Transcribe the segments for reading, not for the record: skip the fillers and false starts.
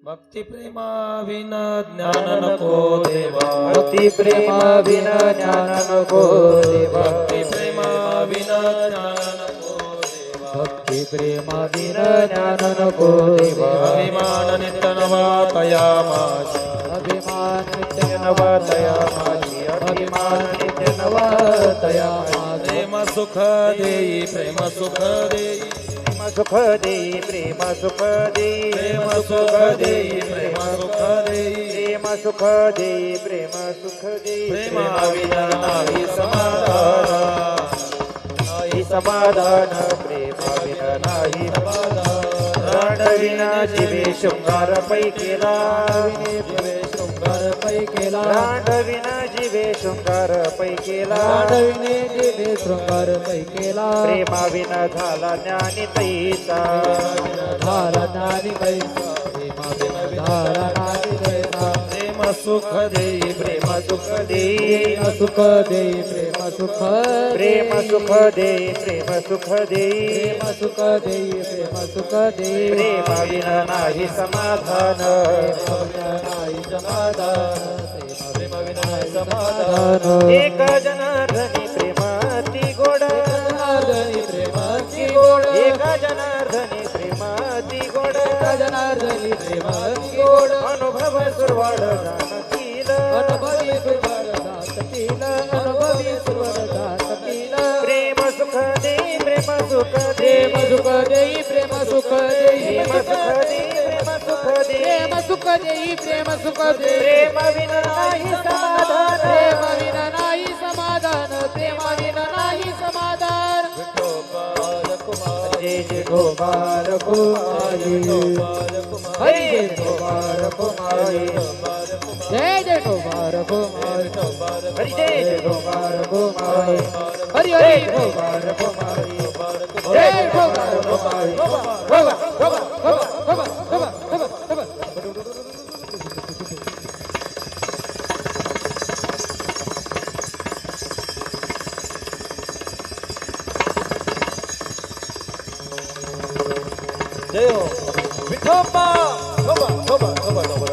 भक्ती प्रेमा विना ज्ञान नको देवा, भक्ती प्रेमा विना ज्ञान नको देवा, भक्ती प्रेमा विना ज्ञान नको देवा, भक्ती प्रेमा विना ज्ञान नको देवा. अभिमान नित्य नवा तया माझी, अभिमान नित्य नवा तया माझी, अभिमान नित्य नवा तया माझी. प्रेम सुख देई, प्रेम सुख देई, प्रेम सुख देई, प्रेम सुख देई, प्रेम सुख देई, प्रेम सुख देई, प्रेम सुख देई, प्रेम सुख देई. प्रेमा विना नाही समाधान, नाही समाधान, प्रेमा विना नाही समाधान. रांडविना जीवे शृंगार पै केला, जीवे शृंगार पै केला, रांडविना जीवे शृंगार पै केला, रांडविने जीवे शृंगार पै केला. प्रेमा विना झाला ज्ञानी तैसा, झाला ज्ञानी पैसा, प्रेमा विना झाला ज्ञानी पैसा. प्रेम सुख देई, प्रेम सुख देई, प्रेम सुख देई, प्रेम सुख प्रेम सुख देई, प्रेम सुख देई, प्रेम सुख देई, प्रेम सुख देई. प्रेमा विना नाही समाधान, नाही समाधान, प्रेम विना नाही समाधान. एक जनार्दनी प्रेमाती गोड, जनार्दनी प्रेमाची गोड, एक जनार्दनी प्रेमाती गोड, जनार्दनी प्रेमाची गोड. अनुभव सुरवाड जानतील, अनुभवी सुरवर दासतील, अनुभवी सुरवर दासतील. प्रेम सुख देई, प्रेम सुख प्रेम देई, सुख देई, प्रेम सुख देई, प्रेम सुख देई, प्रेम सुख देई. प्रेम सुख देई, प्रेम सुख देई. प्रेम विना नाही समाधान, प्रेम विना नाही समाधान, प्रेम विना नाही समाधान. जय जय गोपाल कुमारी, हरी जय गोपाल कुमारी, जय जय गोपाल कुमारी, हरी जय जय गोपाल कुमारी, हरि जय हरि गोपाल कुमारी, जय गोपाल कुमारी. गोपा, गोपा, गोपा, गोपा, गोपा, गोपा, गोपा. जय हो विठोबा. गोपा, गोपा, गोपा, गोपा, गोपा.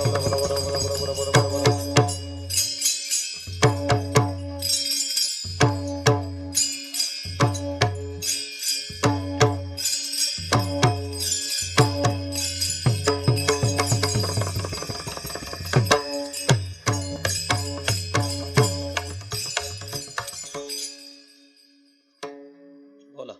बोला.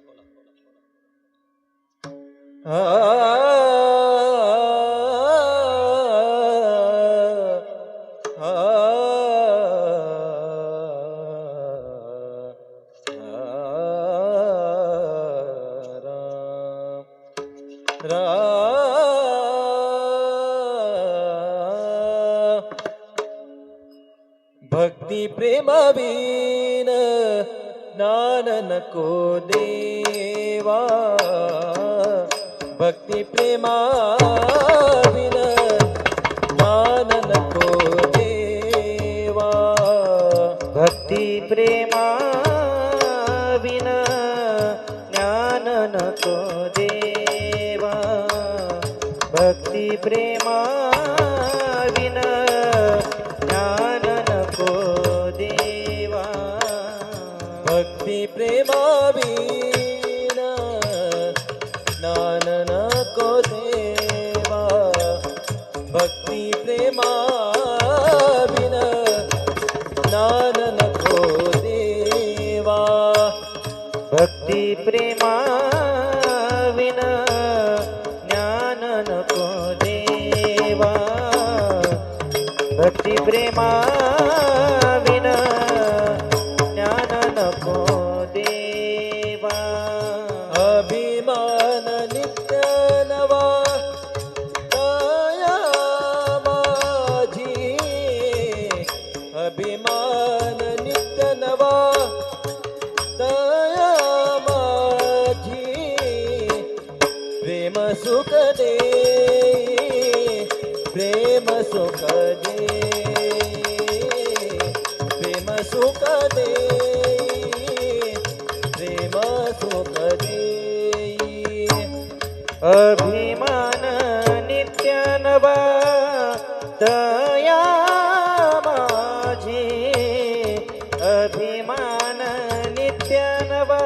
भक्ती प्रेम बिन ज्ञान नको देवा, भक्ती प्रेमा बिन ज्ञान नको देवा, भक्ती प्रेमा बिन ज्ञान नको देवा, भक्ती प्रेमा बिन ज्ञान नको देवा, भक्ती प्रेमा बिन ज्ञान नको देवा, भक्ती प्रेमा बिन ज्ञान नको देवा, भक्ती प्रेमा विन ज्ञान नको देवा, भक्ती प्रेमा विन ज्ञान नको देवा. अभिमान नित्य नवा दया माझी, अभिमान नित्य नवा दया माझी. प्रेम सुख दे, प्रेम सुख दे, प्रेम सुख दे, प्रेम सुख दे. अभिमान नित्य नवा नवा दया माझी अभिमान नित्य नवा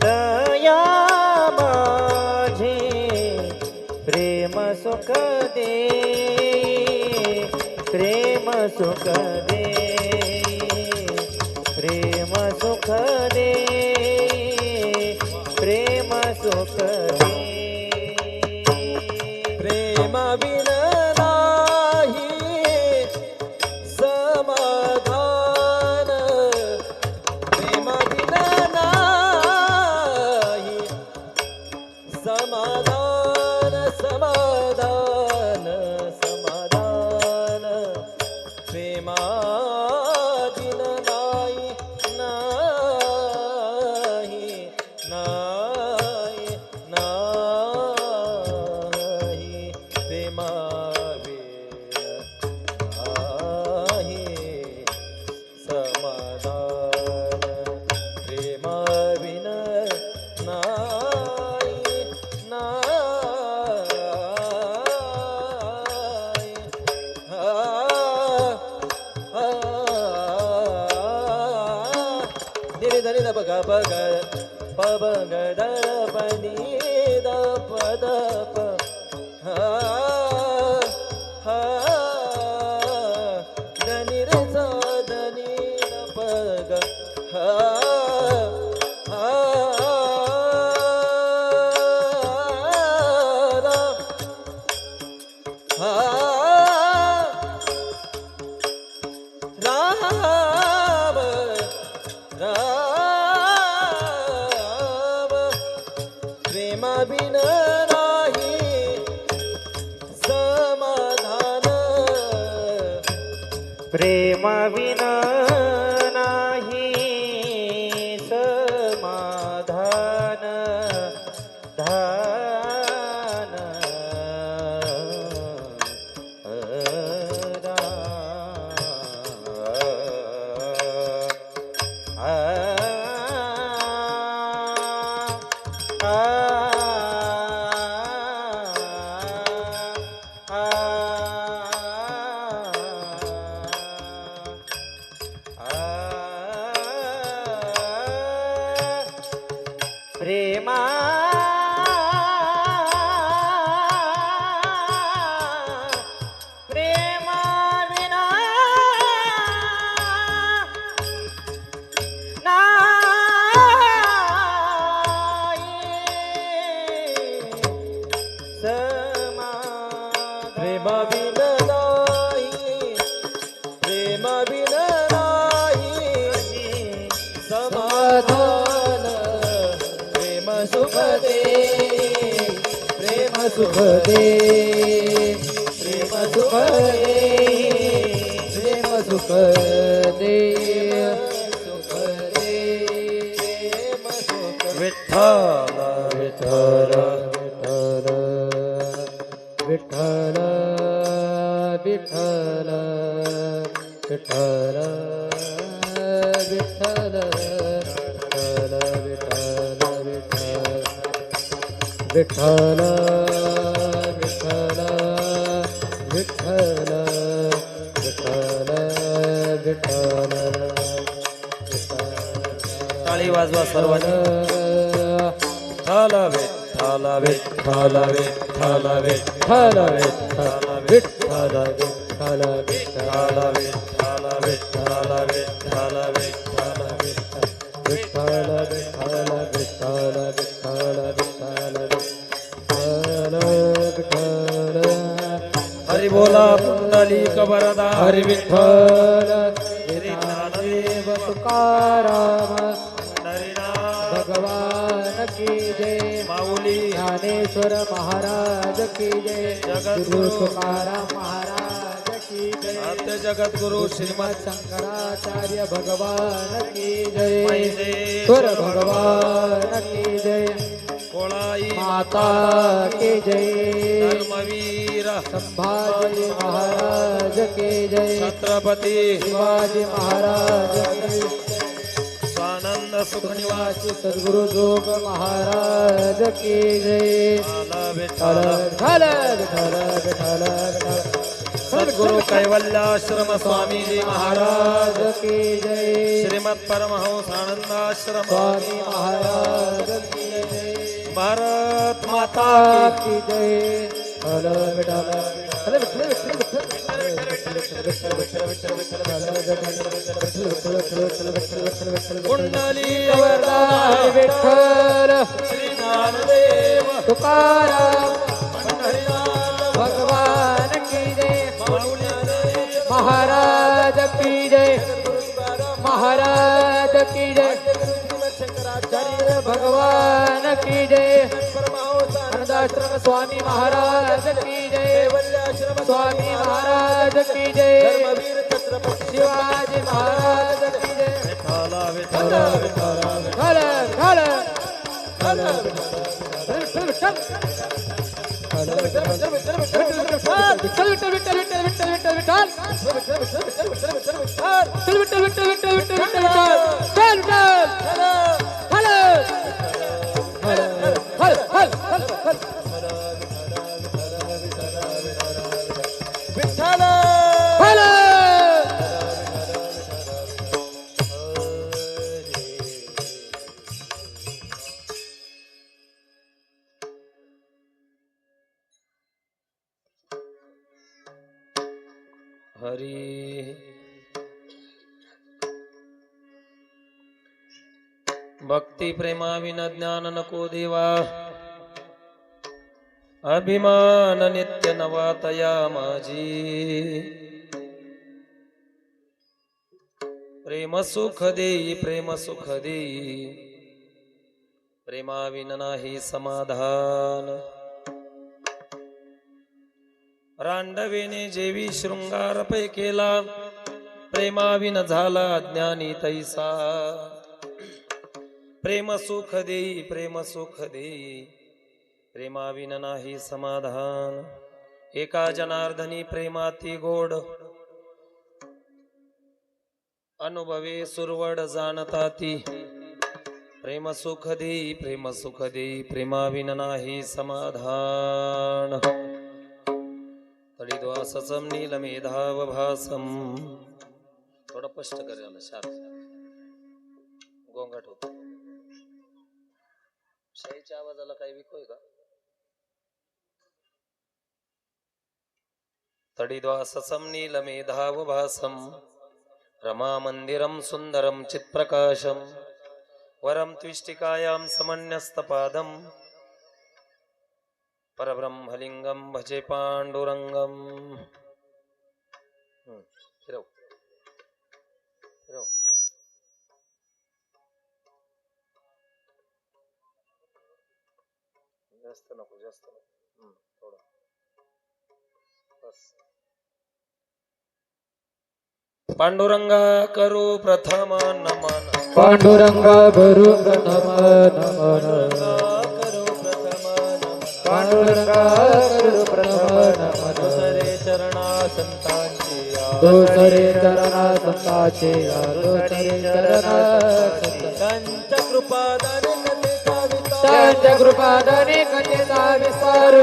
दया माझी प्रेम सुख दे प्रेम सुख दे प्रेम सुख दे प्रेम सुख दे प्रेम बिन नाही समाधान प्रेम बिन नाही समाधान समाधान समाधान प्रेमा बिन नाही नाही नाही नाही प्रेमा बिन नाही समाधान प्रेमा बिन नाही नाही निरे धनी द बग बग प बग द प नि द प द प धनी रे सा धनी द प ग राम राम प्रेम बिन नाही समाधान प्रेम विन नाही समाधान धान प्रेमा प्रेमा विना प्रेम बिन नाही प्रेम बिन नाही समाधान प्रेम सुख दे प्रेम सुख दे प्रेम सुख दे प्रेम सुख दे सुख दे प्रेम सुख विठ्ठल विठ्ठल विठ्ठल विठ्ठल विठ्ठल विठ्ठल विठ्ठल विठ्ठल विठ्ठल विठ्ठल विठ्ठल टाळी वाजवा सर्वांनी विठ्ठल विठ्ठल विठ्ठल विठ्ठल विठ्ठल विठ्ठल विठ्ठल विठ्ठल विठ्ठल विठ्ठल विठ्ठल विठ्ठल विठ्ठल विठ्ठल विठ्ठल विठ्ठल विठ्ठल विठ्ठल विठ्ठल हरि बोला पुंडलिक वरदा हरि विठ्ठल ज्ञानदेव तुकाराम भगवान की जय माऊली ज्ञानेश्वर महाराज की जय गुरु तुकाराम महाराज की जय सत्य जगत गुरु श्रीमद शंकराचार्य भगवान की जय महेश्वर ईश्वर भगवान की जय कोळाई माता की जय धर्मवीर संभाजी महाराज की जय छत्रपती शिवाजी महाराज की स्वानंद सुख निवास सद्गुरु जोग महाराज की जय विठ्ठल विठ्ठल विठ्ठल विठ्ठल विठ्ठल सद्गुरु कैवल्याश्रम स्वामीजी महाराज की जय श्रीमद परमहंस आनंदाश्रम स्वामी महाराज की जय भारत माता की जय विठ्ठल विठ्ठल विठ्ठल विठ्ठल विठ्ठल कुंडली विठ्ठल श्री ज्ञानदेव तुकाराम पंढरीनाथ भगवान की जय माऊलीदेव महाराज की जय महाराज की जय शंकराचार्य भगवान की जय आनंदाश्रम स्वामी महाराज की जय स्वामी महाराज की जय शिवाजी महाराज की जय विठ्ठल विठ्ठल विठ्ठल हर हर हरी भक्ती प्रेमाविना ज्ञान नको देवा अभिमान नित्य नवातया माझी प्रेम सुख देई प्रेमाविना नाही समाधान रांडवेने जेवी शृंगार पै केला प्रेमाविन झाला ज्ञानी तैसा प्रेम सुख देई प्रेमाविन नाही समाधान एका जनार्दनी प्रेमाती गोड अनुभवे सुरवड जाणताती प्रेम सुख देई प्रेमाविन नाही समाधान तडिद्वाससं नीलमेधावभासं थोडं स्पष्ट करायला शार्प गोंगाट होतो शाईच्या आवाजाला काही विकोय का तडिद्वाससं नीलमेधावभासं रमामन्दिरं सुन्दरं चित्प्रकाशं वरं त्विष्टिकायां समन्यस्तपादं परब्रह्मलिंगं भजे पांडुरंगम फिरव जास्त नको थोडं बस पांडुरंगा करू प्रथम नमन पांडुरंगा करू प्रथम नमन पांडुरंगा करू प्रथम नमन दुसरे चरणा संतांची दुसरे चरणा संताचे दुसरे चरणा त्यांच्या कृपादाने कथेचा विस्तार त्यांच्या कृपादाने कथेचा विस्तार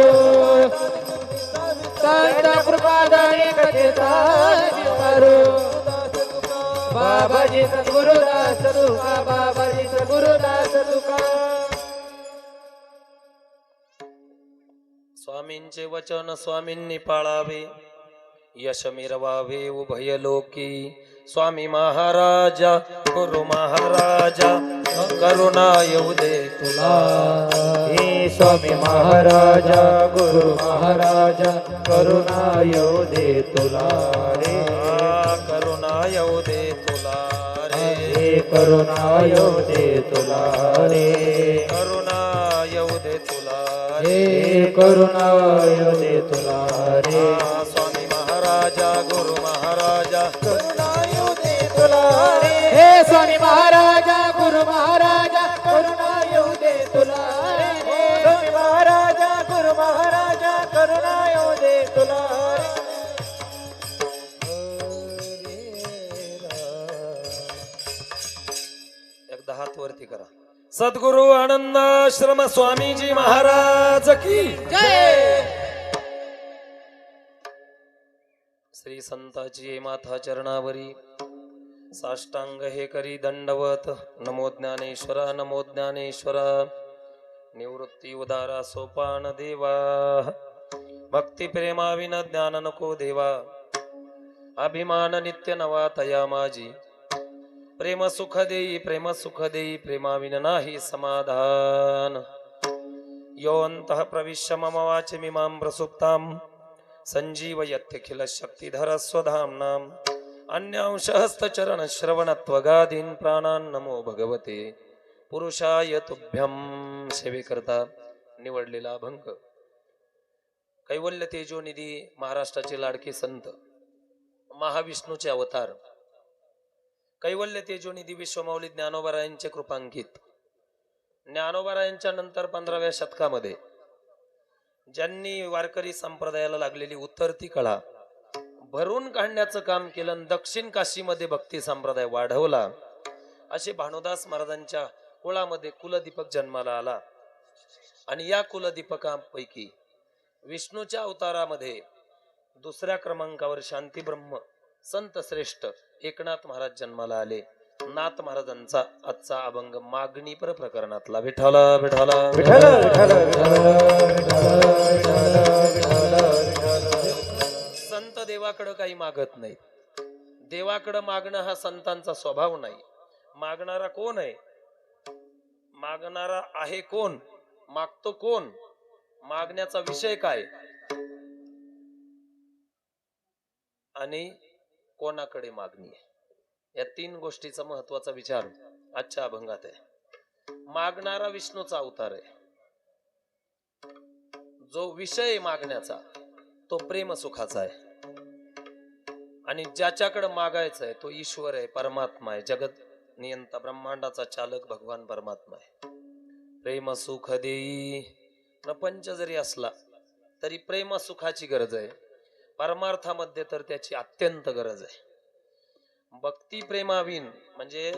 त्यांच्या कृपादाने कथेचा विस्तार बाबाजी सद्गुरुदास तुका बाबाजी सद्गुरुदास तुका स्वामींचे वचन स्वामींनी पाळावे यश मिरवावे उभय लोकी स्वामी महाराजा गुरु महाराजा करुणा येऊ दे तुला हे स्वामी महाराजा गुरु महाराजा करुणा येऊ दे तुला रे करुणा येऊ दे तुला रे करुणा येऊ दे तुला रे करुणा येऊ दे तुला हे करुणा येऊ दे तुला रे स्वामी महाराजा गुरु महाराजा करुणा येऊ दे तुला रे हे स्वामी महाराजा गुरु महाराजा करुणा येऊ दे तुला रे स्वामी महाराजा गुरु महाराजा करुणा येऊ दे तुला एकदा हात वरती करा सद्गुरु आनंदाश्रम स्वामीजी महाराज की श्री संताची माथा चरणावरी साष्टांग हे करी दंडवत. नमो ज्ञानेश्वरा नमो ज्ञानेश्वरा. निवृत्ती उदारा सोपान देवा. भक्ती प्रेमाविन ज्ञान नको देवा. अभिमान नित्य नवा तया माझी. प्रेम सुख देई प्रेम सुख देई प्रेमाविन नाही समाधान. योऽन्तः प्रविश्य मम वाचमिमां प्रसुप्तां संजीवयत्यखिल शक्तिधर स्वधाम्नाम्. अन्यांशहस्तचरण श्रवणत्वगादीन् प्राणान् नमो भगवते पुरुषाय तुभ्यं. सेवेकरता निवडलेला अभंग. कैवल्य तेजोनिधी महाराष्ट्राचे लाडके संत महाविष्णूचे अवतार कैवल्य तेजोनिधी विश्वमौली ज्ञानोबारायांचे कृपांकित. ज्ञानोबारायांच्या नंतर 15व्या शतकामध्ये ज्यांनी वारकरी संप्रदायाला लागलेली उतरती कळा भरून काढण्याचं काम केलं आणि दक्षिण काशीमध्ये भक्ती संप्रदाय वाढवला. असे भानुदास महाराजांच्या कुळामध्ये कुलदीपक जन्माला आला. आणि या कुलदीपकांपैकी विष्णूच्या अवतारामध्ये दुसऱ्या क्रमांकावर शांती ब्रह्म संत श्रेष्ठ एकनाथ महाराज जन्माला आले. नाथ महाराजांचा आजचा अभंग मागणीपर प्रकरणातला. विठाला विठाला संत देवाकडे काही मागत नाही. देवाकडे मागणं हा संतांचा स्वभाव नाही. मागणारा कोण आहे? मागणारा आहे कोण? मागतो कोण? मागण्याचा विषय काय आणि कोणाकडे मागणी आहे, या तीन गोष्टीचा महत्वाचा विचार आजच्या अभंगात आहे. मागणारा विष्णूचा अवतार आहे. जो विषय मागण्याचा तो प्रेम सुखाचा आहे. आणि ज्याच्याकडे मागायचं आहे तो ईश्वर आहे, परमात्मा आहे, जगत नियंता ब्रह्मांडाचा चालक भगवान परमात्मा आहे. प्रेम सुख देई. प्रपंच जरी असला तरी प्रेम सुखाची गरज आहे. परमार्थामध्ये तर त्याची अत्यंत गरज आहे. भक्ती प्रेमाविन म्हणजे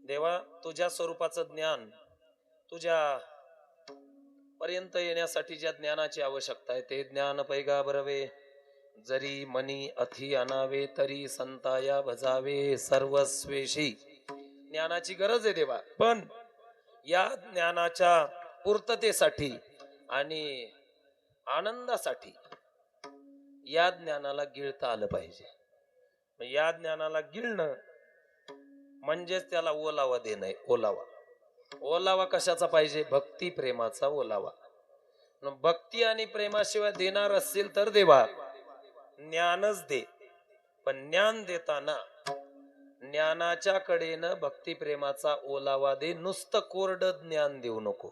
देवा तुझ्या स्वरूपाचं ज्ञान तुझ्या पर्यंत येण्यासाठी ज्या ज्ञानाची आवश्यकता आहे ते ज्ञान पैगा बरवे. जरी मनी अथी अनावे तरी संताया भजावे सर्वस्वेशी. ज्ञानाची गरज आहे देवा. पण या ज्ञानाच्या पूर्ततेसाठी आणि आनंदासाठी या ज्ञानाला गिळता आलं पाहिजे. या ज्ञानाला गिळणं म्हणजेच त्याला ओलावा देणं. ओलावा ओलावा कशाचा पाहिजे? भक्ती प्रेमाचा ओलावा. भक्ती आणि प्रेमाशिवाय देणार असेल तर देवा ज्ञानच दे. पण ज्ञान देताना ज्ञानाच्या कडेनं भक्ती प्रेमाचा ओलावा दे. नुसतं कोरडं ज्ञान देऊ नको.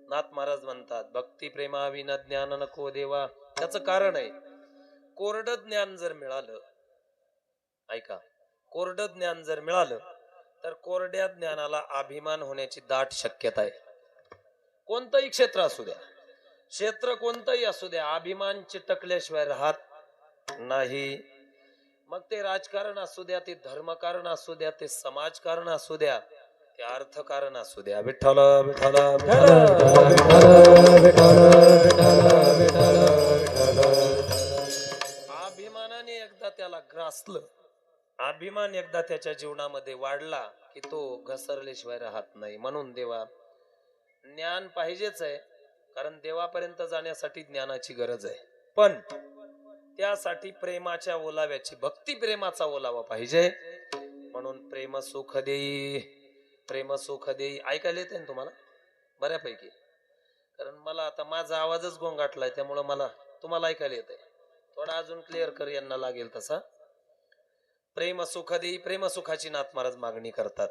नाथ महाराज म्हणतात भक्ती प्रेमाविना ज्ञान नको देवा. त्याचं कारण आहे कोरडं ज्ञान जर मिळालं, ऐका, कोरडं ज्ञान जर मिळालं तर कोरड्या ज्ञानाला अभिमान होण्याची दाट शक्यता आहे. कोणतंही क्षेत्र असू द्या, क्षेत्र कोणतंही असू द्या, अभिमान चिटकल्याशिवाय राहत नाही. मग ते राजकारण असू द्या, ते धर्मकारण असू द्या, ते समाजकारण असू द्या, ते अर्थकारण असू द्या. विठ्ठल विठ्ठल अभिमानाने एकदा त्याला ग्रासलं, अभिमान एकदा त्याच्या जीवनामध्ये वाढला की तो घसरल्याशिवाय राहत नाही. म्हणून देवा ज्ञान पाहिजेच आहे, कारण देवापर्यंत जाण्यासाठी ज्ञानाची गरज आहे. पण त्यासाठी प्रेमाच्या ओलाव्याची, भक्ती प्रेमाचा ओलावा पाहिजे. म्हणून प्रेम सुख देई प्रेम सुख देई. ऐकायला येते ना तुम्हाला बऱ्यापैकी? कारण मला आता माझा आवाजच गोंगाटलाय त्यामुळे मला तुम्हाला ऐकायला येत आहे. थोडा अजून क्लिअर कर यांना लागेल तसा. प्रेम सुख देई प्रेम सुखाची नाथ महाराज मागणी करतात.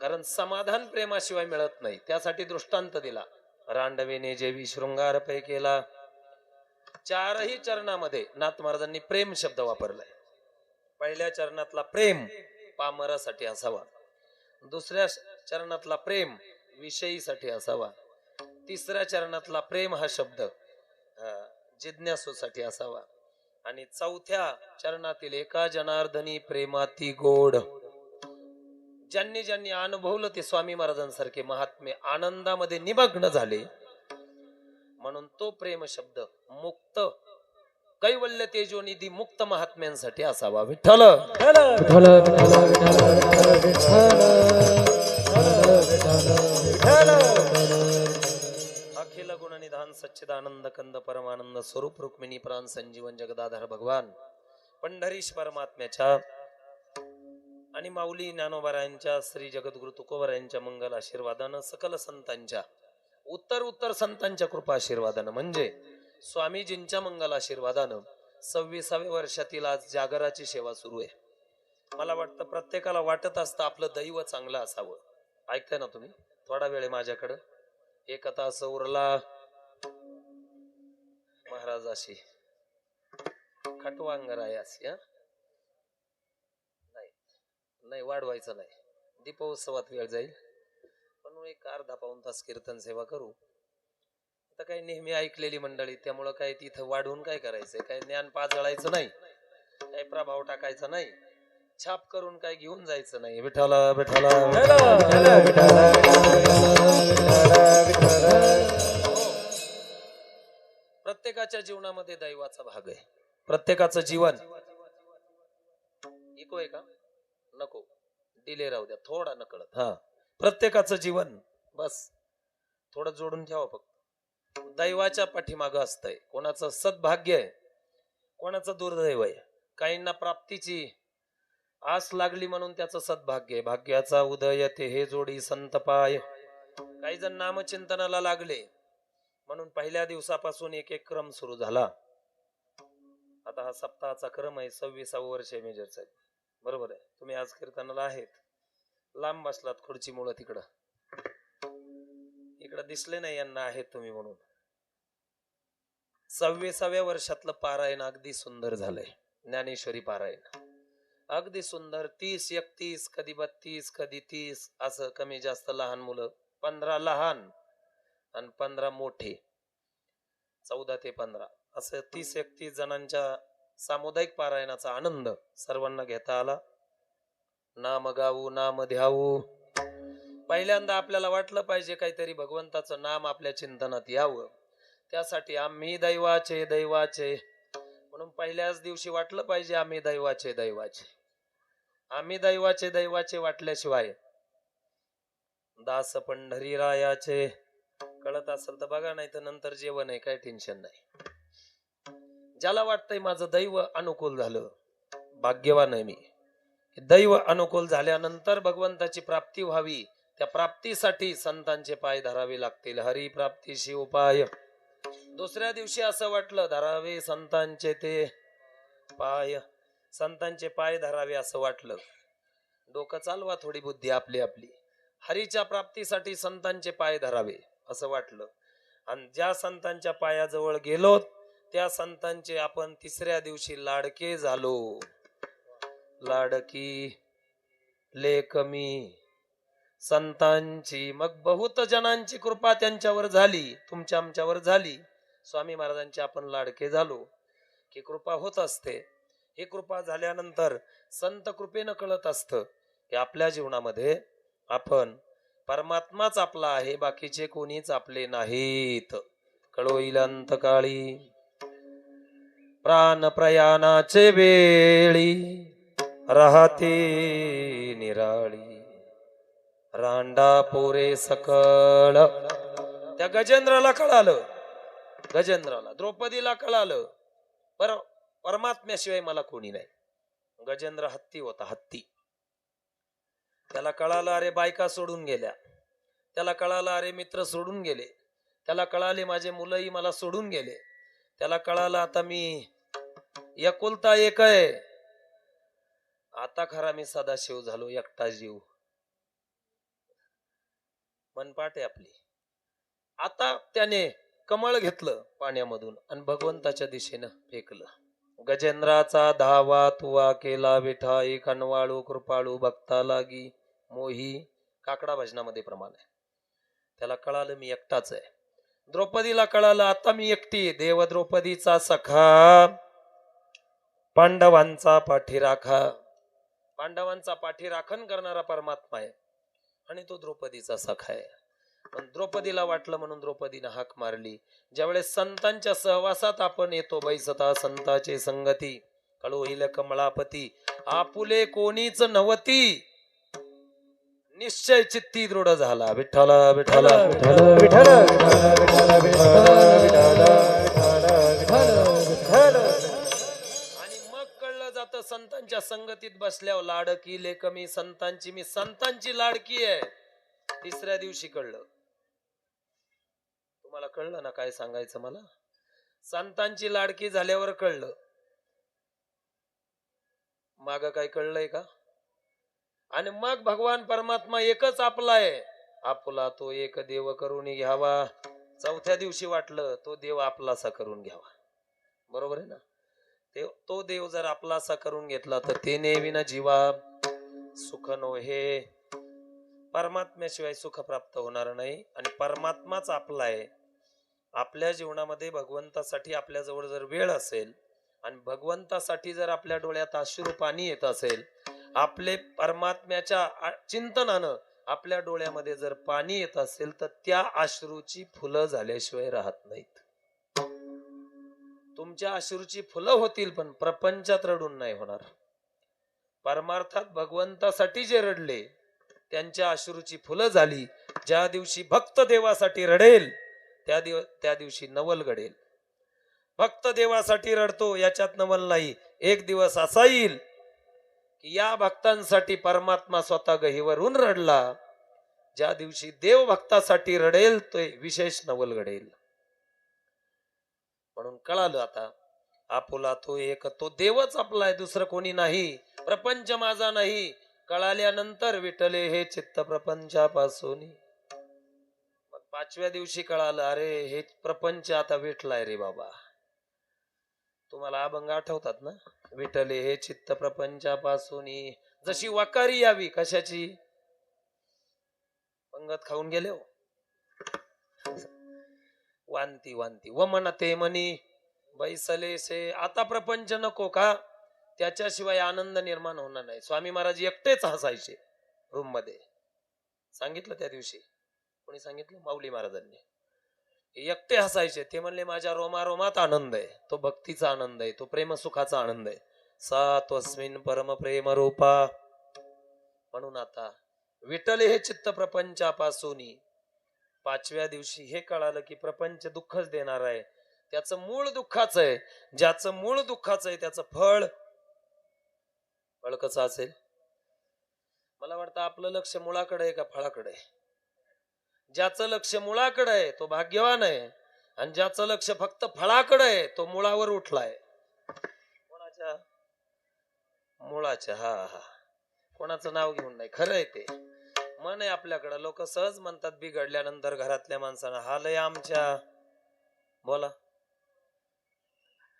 कारण समाधान प्रेमाशिवाय मिळत नाही. त्यासाठी दृष्टांत दिला. रांडवेने जेवी शृंगार पै केला. चारही चरणामध्ये नाथ महाराजांनी प्रेम शब्द वापरलाय. पहिल्या चरणातला प्रेम पामरासाठी असावा. दुसऱ्या चरणातला प्रेम विषयीसाठी असावा. तिसऱ्या चरणातला प्रेम हा शब्द जिज्ञासूसाठी असावा. आणि चौथ्या चरणातील एका जनार्दनी प्रेमाती गोड. ज्यांनी ज्यांनी अनुभवलं ते स्वामी महाराजांसारखे महात्मे आनंदामध्ये निमग्न झाले. म्हणून तो प्रेम शब्द मुक्त कैवल्य तेजोनिधी मुक्त महात्म्यांसाठी असावा. विठ्ठल विठ्ठल विठ्ठल विठ्ठल विठ्ठल अखिल गुणनिधान सच्चिदानंद कंद परमानंद स्वरूप रुक्मिणी प्राण संजीवन जगदाधार भगवान पंढरीश परमात्म्याच्या आणि माऊली ज्ञानोबारायांच्या श्री जगद्गुरु तुकोबारायांच्या मंगल आशीर्वादानं सकल संतांच्या उत्तर संतांच्या कृपा आशीर्वादानं म्हणजे स्वामीजींच्या मंगल आशीर्वादानं 26व्या वर्षातील आज जागराची सेवा सुरू आहे. मला वाटतं प्रत्येकाला वाटत असतं आपलं दैव चांगलं असावं. ऐकताय ना तुम्ही? थोडा वेळ माझ्याकडं एक तास उरला महाराजाशी खटवांगरायासी नाही वाढवायचं नाही. दीपोत्सवात वेळ जाईल पण एक अर्धा पाऊण तास कीर्तन सेवा करू. आता काही नेहमी ऐकलेली मंडळी त्यामुळं काय तिथं वाढवून काय करायचंय, काय ज्ञान पाजळायचं नाही, काही प्रभाव टाकायचा नाही, छाप करून काय घेऊन जायचं नाही. विठ्ठला विठ्ठला प्रत्येकाच्या जीवनामध्ये दैवाचा भाग आहे. प्रत्येकाचं जीवन इको आहे का नको डिले राहू द्या थोडा नकळत. हा प्रत्येकाचं जीवन बस थोडं जोडून ठेवा. फक्त दैवाच्या पाठीमागं असतंय. कोणाचं सद्भाग्य आहे, कोणाचं दुर्दैव आहे. काहींना प्राप्तीची आस लागली म्हणून त्याचं सद्भाग्य आहे. भाग्याचा उदय ते हे जोडी संत पाय. काही जण नामचिंतनाला लागले म्हणून पहिल्या दिवसापासून एक एक क्रम सुरू झाला. आता हा सप्ताहाचा क्रम आहे. 26वं वर्ष आहे मेजर साहेब, बरोबर आहे. तुम्ही आज कीर्तनाला आहेत, लांब बसलात खुर्चीमुळं तिकडं इकडं दिसले नाही यांना आहेत तुम्ही म्हणून. 26व्या वर्षातलं पारायण अगदी सुंदर झालंय. ज्ञानेश्वरी पारायण अगदी सुंदर. 30, 31, कधी 32, कधी 30 असं कमी जास्त लहान मुलं. 15 लहान आणि 15 मोठे, 14 ते 15 असं 30-31 जणांच्या सामुदायिक पारायणाचा आनंद सर्वांना घेता आला. नाम गाऊ नाम ध्याऊ. पहिल्यांदा आपल्याला वाटलं पाहिजे काहीतरी भगवंताचं नाम आपल्या चिंतनात यावं. त्यासाठी आम्ही दैवाचे दैवाचे म्हणून पहिल्याच दिवशी वाटलं पाहिजे आम्ही दैवाचे दैवाचे. आम्ही दैवाचे दैवाचे वाटल्याशिवाय दास पंढरी रायाचे कळत असेल तर बघा, नाही तर नंतर जेवण आहे, काही टेन्शन नाही. ज्याला वाटतंय माझं दैव अनुकूल झालं, भाग्यवान आहे मी. दैव अनुकूल झाल्यानंतर भगवंताची प्राप्ती व्हावी, त्या प्राप्तीसाठी संतांचे पाय धरावे लागतील. हरी प्राप्तीशी उपाय. दुसऱ्या दिवशी असं वाटलं धरावे संतांचे ते पाय, संतांचे पाय धरावे असं वाटलं. डोकं चालवा थोडी बुद्धी आपली आपली. हरीच्या प्राप्तीसाठी संतांचे पाय धरावे असं वाटलं आणि ज्या संतांच्या पायाजवळ गेलो त्या संतांचे आपण तिसऱ्या दिवशी लाडके झालो. लाडकी लेक मी संतांची. मग बहुत जणांची कृपा त्यांच्यावर झाली, तुमच्या आमच्यावर झाली. स्वामी महाराजांचे आपण लाडके झालो की कृपा होत असते. ही कृपा झाल्यानंतर संत कृपेनं कळत असतं की आपल्या जीवनामध्ये आपण परमात्माच आपला आहे, बाकीचे कोणीच आपले नाहीत. कळोईल अंतकाळी प्राण प्रयाणाचे वेळी राहते निराळी रांडा पोरे सकळ. त्या गजेंद्राला कळालं, गजेंद्राला द्रौपदीला कळालं परमात्म्याशिवाय मला कोणी नाही. गजेंद्र हत्ती होता, हत्ती. त्याला कळालं अरे बायका सोडून गेल्या, त्याला कळालं अरे मित्र सोडून गेले, त्याला कळाले माझे मुलंही मला सोडून गेले, त्याला कळालं आता मी एकुलता एक आहे, आता खरा मी सदाशिव झालो, एकटा जीव. मनपाट आहे आपली. आता त्याने कमळ घेतलं पाण्यामधून आणि भगवंताच्या दिशेनं फेकलं. गजेंद्राचा धावा तुवा केला विठाई कणवाळू कृपाळू भक्ता लागी मोही. काकडा भजनामध्ये प्रमाण आहे. त्याला कळालं मी एकटाच आहे. द्रौपदीला कळालं आता मी एकटी. देव द्रौपदीचा सखा, पांडवांचा पाठीराखा. पांडवांचा पाठीराखण करणारा परमात्मा आहे आणि तो द्रौपदीचा सखा आहे. पण द्रौपदीला वाटलं म्हणून द्रौपदीनं हाक मारली. ज्यावेळेस संतांच्या सहवासात आपण येतो, बैसता संताचे संगती, कळोहिल कमळापती, आपुले कोणीच नवती, निश्चय चित्ती दृढ झाला. विठ्ठल विठ्ठल विठ्ठल विठ्ठल आणि मग कळलं जातं संतांच्या संगतीत बसल्यावर लाडकी लेक मी संतांची, मी संतांची लाडकी आहे. तिसऱ्या दिवशी कळलं. तुम्हाला कळलं ना काय सांगायचं मला? संतांची लाडकी झाल्यावर कळलं. माग काय कळलंय का? आणि मग भगवान परमात्मा एकच आपला आहे. आपला तो एक देव करून घ्यावा. चौथ्या दिवशी वाटलं तो देव आपलासा करून घ्यावा. बरोबर आहे ना? तो देव जर आपलासा करून घेतला तर ते नेविना जीवा सुख नो हे. परमात्म्याशिवाय सुख प्राप्त होणार नाही आणि परमात्माच आपला आहे. आपल्या जीवनामध्ये भगवंतासाठी आपल्या जवळ जर वेळ असेल आणि भगवंतासाठी जर आपल्या डोळ्यात अश्रू पाणी येत असेल, आपले परमात्म्याच्या चिंतनानं आपल्या डोळ्यामध्ये जर पाणी येत असेल तर त्या अश्रूची फुलं झाल्याशिवाय राहत नाहीत. तुमच्या अश्रूची फुलं होतील पण प्रपंचात रडून नाही होणार. परमार्थात भगवंतासाठी जे रडले त्यांच्या अश्रूची फुलं झाली. ज्या दिवशी भक्त देवासाठी रडेल त्या दिवशी नवल घडेल. भक्त देवासाठी रडतो याच्यात नवल नाही. एक दिवस असा येईल की या भक्तांसाठी परमात्मा स्वतः गहिवरून रडला. ज्या दिवशी देव भक्तासाठी रडेल तो विशेष नवल घडेल. म्हणून कळालं आता आपुला तो एक, तो देवच आपला आहे, दुसरं कोणी नाही. प्रपंच माझा नाही. कळाल्यानंतर विठले हे चित्त प्रपंचापासून. मग पाचव्या दिवशी कळालं अरे हे प्रपंच आता विठलाय रे बाबा. तुम्हाला अभंग आठवतात ना? विठले हे चित्त प्रपंचापासून. जशी वकारी यावी. कशाची? पंगत खाऊन गेले हो. वांती वांती व म्हणते म्हणी बैसले से. आता प्रपंच नको का? त्याच्याशिवाय आनंद निर्माण होणार नाही. स्वामी महाराज एकटेच हसायचे रूम मध्ये. सांगितलं त्या दिवशी. कोणी सांगितलं? माऊली महाराजांनी. एकटे हसायचे. ते म्हणले माझ्या रोमारोमात आनंद आहे. तो भक्तीचा आनंद आहे, तो प्रेम सुखाचा आनंद आहे. सा त्वस्मिन् परम प्रेम रूपा. म्हणून आता विठले हे चित्त प्रपंचापासून. पाचव्या दिवशी हे कळालं की प्रपंच दुःखच देणार आहे. त्याचं मूळ दुःखाचं आहे. ज्याचं मूळ दुःखाचं आहे त्याचं फळ कसं असेल? मला वाटतं आपलं लक्ष मुळाकडे आहे का फळाकडे? ज्याचं लक्ष मुळाकडे आहे तो भाग्यवान आहे आणि ज्याचं लक्ष फक्त फळाकडे आहे तो मुळावर उठलाय. कोणाच्या? मुळाच्या. हा हा. कोणाचं नाव घेऊन नाही. खरं आहे ते. मन आहे आपल्याकडं. लोक सहज म्हणतात बिघडल्यानंतर घरातल्या माणसांना हाल आहे आमच्या. बोला.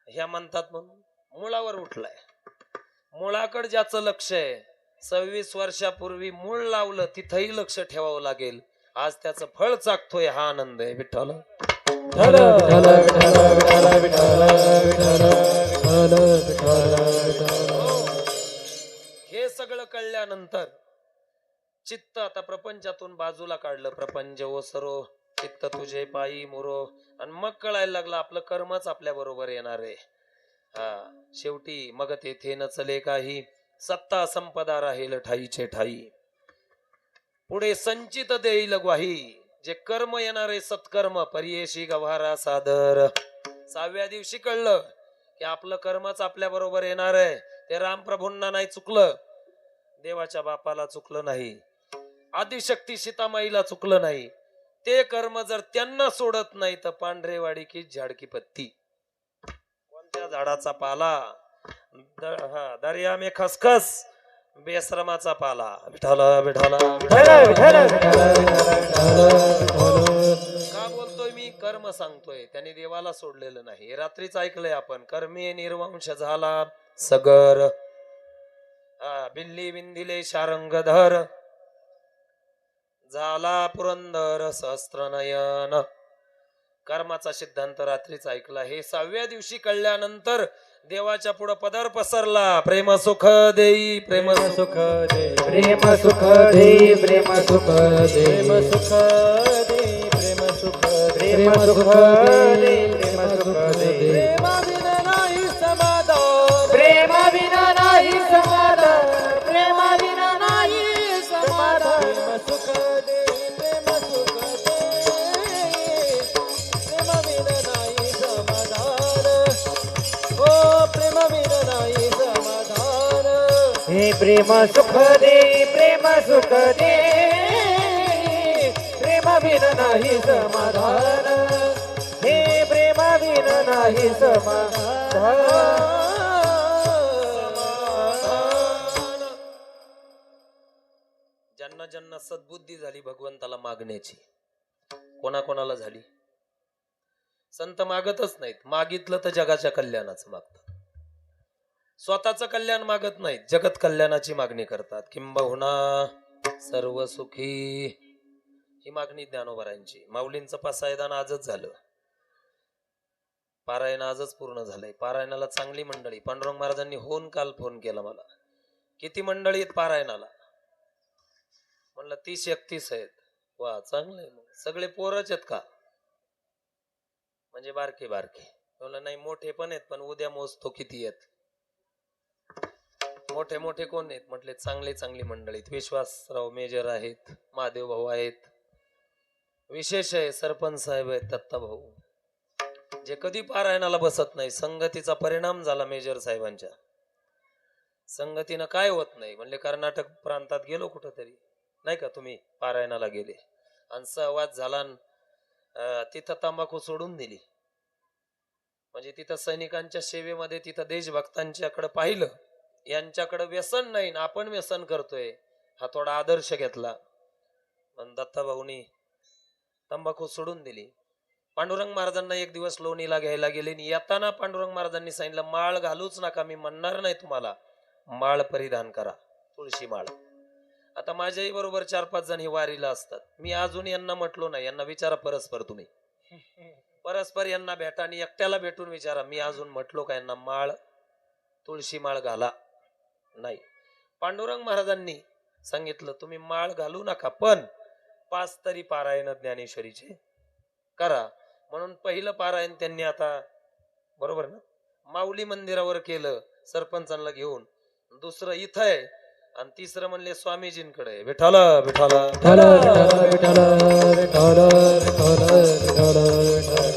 ह्या म्हणतात म्हणून मुळावर उठलाय. मुळाकडे ज्याचं लक्ष आहे, 26 वर्षापूर्वी मूळ लावलं तिथंही लक्ष ठेवावं लागेल. आज त्याचं फळ चाकतोय. हा आनंद आहे. विठ्ठल हे सगळं कळल्यानंतर चित्त आता प्रपंचातून बाजूला काढलं. प्रपंच ओसरो चित्त तुझे पायी मुरो. आणि मग कळायला लागलं आपलं कर्मच आपल्या बरोबर येणार आहे. हा. शेवटी मग तेथे नचले काही, सत्ता संपदा राहील ठाईचे ठाई. पुढे संचित देईल ग्वाही. जे कर्म येणारे सत्कर्म परियेशी गव्हारा सादर. 6व्या दिवशी कळलं की आपलं कर्मच आपल्या बरोबर येणार आहे. ते रामप्रभूंना नाही चुकलं, देवाच्या बापाला चुकलं नाही, आदिशक्ती सीतामाईला चुकलं नाही. ते कर्म जर त्यांना सोडत नाही तर पांढरेवाडी की झाडकी पत्ती. कोणत्या झाडाचा पाला? दर्या में खसखस बेश्रमाचा पाला. विठाला विठाला का बोलतोय मी? कर्म सांगतोय. त्याने देवाला सोडलेलं नाही. रात्रीच ऐकलंय आपण. कर्मे निर्वंश झाला सगर. बिल्ली बिंदिले शारंगधर. झाला पुरंदर सहस्त्र नयन. कर्माचा सिद्धांत रात्रीच ऐकला. हे 6व्या दिवशी कळल्यानंतर देवाच्या पुढे पदर पसरला. प्रेम सुख देई प्रेम सुख दे प्रेम सुख दे प्रेम सुख दे प्रेम सुख दे प्रेम सुख प्रेम सुख दे प्रेम सुख दे प्रेम बिना नाही समाधान प्रेम बिना नाही समाधान प्रेम बिना नाही समाधान प्रेम सुख दे प्रेम सुख दे प्रेम बिना नाही समाधान ओ प्रेम बिना नाही समाधान हे प्रेम सुख दे प्रेम सुख दे प्रेम बिना नाही समाधान हे प्रेम बिना नाही समाधान ज्यांना ज्यांना सद्बुद्धी झाली भगवंताला मागण्याची, कोणाकोणाला झाली? संत मागतच नाहीत. मागितलं तर जगाच्या कल्याणाचं मागतात. स्वतःचं कल्याण मागत नाहीत, जगत कल्याणाची मागणी करतात. किंबहुना सर्व सुखी ही मागणी ज्ञानोबरांची. माऊलींचं पासायदान आजच झालं. पारायण आजच पूर्ण झालंय. पारायणाला चांगली मंडळी. पांडुरंग महाराजांनी होऊन काल फोन केला मला, किती मंडळी आहेत पारायणाला? म्हणलं 30-31 आहेत. वा चांगलंय. मग सगळे पोरच आहेत का? म्हणजे बारके बारके? म्हणलं नाही, मोठे पण आहेत, पण उद्या मोजतो किती आहेत. मोठे मोठे कोण आहेत? म्हटले चांगले चांगली मंडळीत. विश्वासराव मेजर आहेत, महादेव भाऊ आहेत, विशेष आहे सरपंच साहेब आहेत, दत्ता भाऊ, जे कधी पारायणाला बसत नाही. संगतीचा परिणाम झाला मेजर साहेबांच्या. संगतीनं काय होत नाही. म्हणले कर्नाटक प्रांतात गेलो कुठंतरी, नाही का तुम्ही पारायणाला गेले, आणि सहवाद झाला, तिथं तंबाखू सोडून दिली. म्हणजे तिथं सैनिकांच्या सेवेमध्ये, तिथं देशभक्तांच्याकडे पाहिलं, यांच्याकडे व्यसन नाही, आपण व्यसन करतोय, हा थोडा आदर्श घेतला. पण दत्ताभाऊनी तंबाखू सोडून दिली. पांडुरंग महाराजांना एक दिवस लोणीला घ्यायला गेले, येताना पांडुरंग महाराजांनी सांगितलं, माळ घालूच नका, मी म्हणणार नाही तुम्हाला, माळ परिधान करा, तुळशी माळ. आता माझ्याही बरोबर 4-5 जण ही वारीला असतात. मी अजून यांना म्हटलो नाही, यांना विचारा परस्पर, तुम्ही परस्पर यांना भेटा आणि एकट्याला भेटून विचारा, मी अजून म्हटलो का यांना माळ तुळशी माळ घाला? नाही. पांडुरंग महाराजांनी सांगितलं तुम्ही माळ घालू नका, पण 5 तरी पारायण ज्ञानेश्वरीचे करा. म्हणून पहिलं पारायण त्यांनी आता, बरोबर ना, माऊली मंदिरावर केलं सरपंचांना घेऊन, दुसरं इथं आहे, आणि तिसरं म्हणले स्वामीजींकडे. विठ्ठल विठ्ठल विठ्ठल विठ्ठल विठ्ठल विठ्ठल विठ्ठल.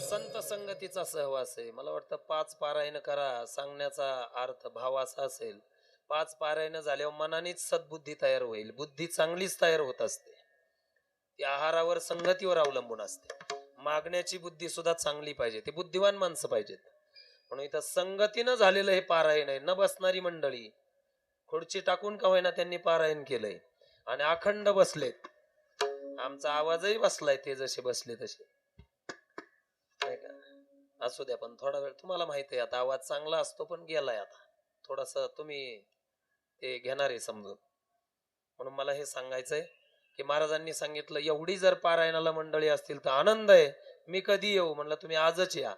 संत संगतीचा सहवास आहे. मला वाटतं 5 पारायण करा सांगण्याचा अर्थ भाव असा असेल, 5 पारायण झाल्यावर मनानेच सद्बुद्धी तयार होईल. बुद्धी चांगलीच तयार होत असते, ती आहारावर संगतीवर अवलंबून असते. मागण्याची बुद्धी सुद्धा चांगली पाहिजे, ते बुद्धिवान माणसं पाहिजेत. म्हणून इथं संगतीनं झालेलं हे पारायण आहे. न बसणारी मंडळी, खुर्ची टाकून का होईना त्यांनी पारायण केलंय आणि अखंड बसलेत. आमचा आवाजही बसलाय, ते जसे बसले तसे, नाही का? असू द्या, पण थोडा वेळ, तुम्हाला माहित आहे आता आवाज चांगला असतो, पण गेलाय आता थोडस, तुम्ही ते घेणार आहे समजून. म्हणून मला हे सांगायचंय की महाराजांनी सांगितलं, एवढी जर पारायणाला मंडळी असतील तर आनंद आहे. मी कधी येऊ? म्हणलं तुम्ही आजच या,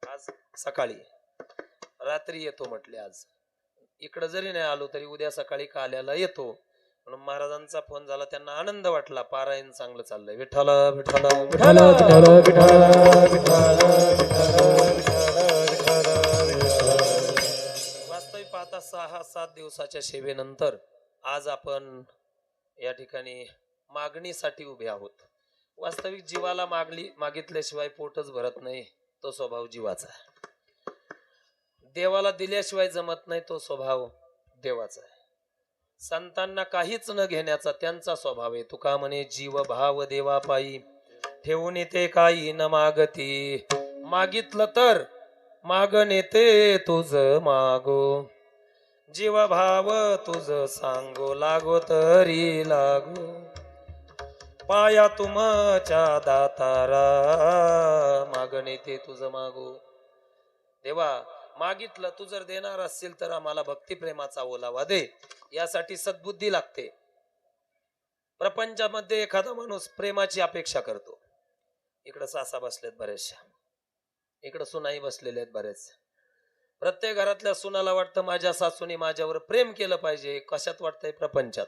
आज सकाळी, रात्री येतो म्हटले. आज इकडं जरी नाही आलो तरी उद्या सकाळी काल्याला येतो. म्हणून महाराजांचा फोन झाला, त्यांना आनंद वाटला, पारायण चांगलं चाललंय. विठ्ठल विठ्ठल विठ्ठल विठ्ठल विठ्ठल वास्तविक पाहता 6-7 दिवसाच्या सेवेनंतर आज आपण या ठिकाणी मागणीसाठी उभे आहोत. वास्तविक जीवाला मागितल्याशिवाय पोटच भरत नाही, तो स्वभाव जीवाचा आहे. देवाला दिल्याशिवाय जमत नाही, तो स्वभाव देवाचा आहे. संतांना काहीच न घेण्याचा त्यांचा स्वभाव आहे. तुका म्हणे जीव भाव देवा पायी, ठेवून येते काही न मागती. मागितलं तर मागणे ते तुझ मागो, जीव भाव तुझ सांगो, लागो तरी लागो. पाया तुमच्या दातारा, मागणे ते तुझ मागो. देवा, मागितलं तू जर देणार असेल तर आम्हाला भक्तिप्रेमाचा ओलावा दे. यासाठी सद्बुद्धी लागते. प्रपंचामध्ये एखादा माणूस प्रेमाची अपेक्षा करतो, इकडं सासा बसलेत बरेचशा, इकडं सुनाई बसलेल्या आहेत बरेच. प्रत्येक घरातल्या सुनाला वाटतं माझ्या सासूने माझ्यावर प्रेम केलं पाहिजे. कशात वाटतंय? प्रपंचात.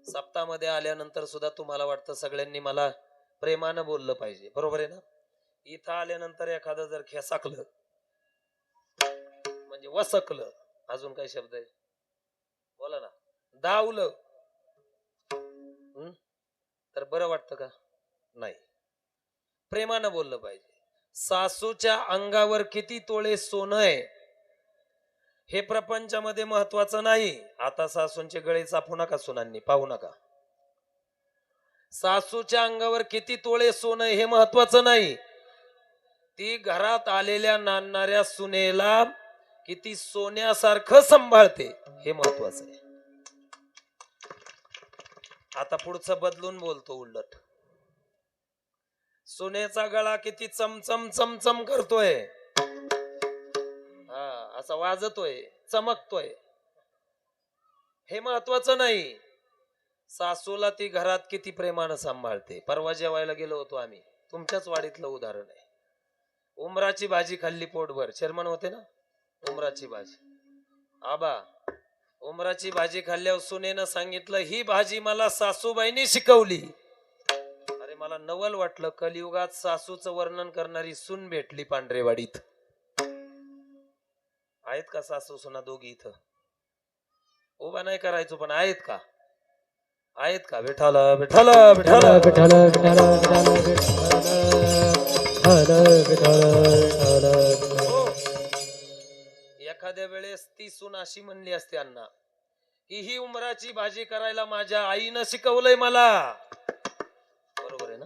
सप्ताहामध्ये आल्यानंतर सुद्धा तुम्हाला वाटतं सगळ्यांनी मला प्रेमानं बोललं पाहिजे, बरोबर आहे ना? इथं आल्यानंतर एखादं जर खेसाकलं म्हणजे वसकलं, अजून काय शब्द आहे बोला ना, दावलं, तर बरं वाटतं का? नाही. प्रेमानं बोललं पाहिजे. सासूच्या अंगावर किती तोळे सोनं आहे हे प्रपंचामध्ये महत्वाचं नाही. आता सासूंचे गळे चापू नका सुनांनी, पाहू नका. सासूच्या अंगावर किती तोळे सोनं हे महत्वाचं नाही. ती घरात आलेल्या नांदणाऱ्या सुनेला किती सोन्यासारखं सांभाळते हे महत्वाचं आहे. आता पुढचं बदलून बोलतो उलट. सुनेचा गळा किती चमचम चमचम करतोय, हा असा वाजतोय, चमकतोय, हे महत्वाचं नाही. सासूला ती घरात किती प्रेमानं सांभाळते. परवा जेवायला गेलो होतो आम्ही, तुमच्याच वाडीतलं उदाहरण आहे. उमराची भाजी खाल्ली पोटभर, चेअरमन होते ना, उमराची भाजी. आबा, उमराची भाजी खाल्ल्यावर सुनेनं सांगितलं ही भाजी मला सासूबाईंनी शिकवली. अरे मला नवल वाटलं, कलियुगात सासूचं वर्णन करणारी सून भेटली पांढरेवाडीत. आहेत का सासू सुना दोघी इथं? उभा नाही करायचो, पण आहेत का? आहेत का? विठाला विठाला विठाला विठाला विठाला विठाला. एखाद्या वेळेस ती सून अशी म्हणली असते अण्णा की ही उमराची भाजी करायला माझ्या आईनं शिकवलंय मला. बरोबर आहे ना?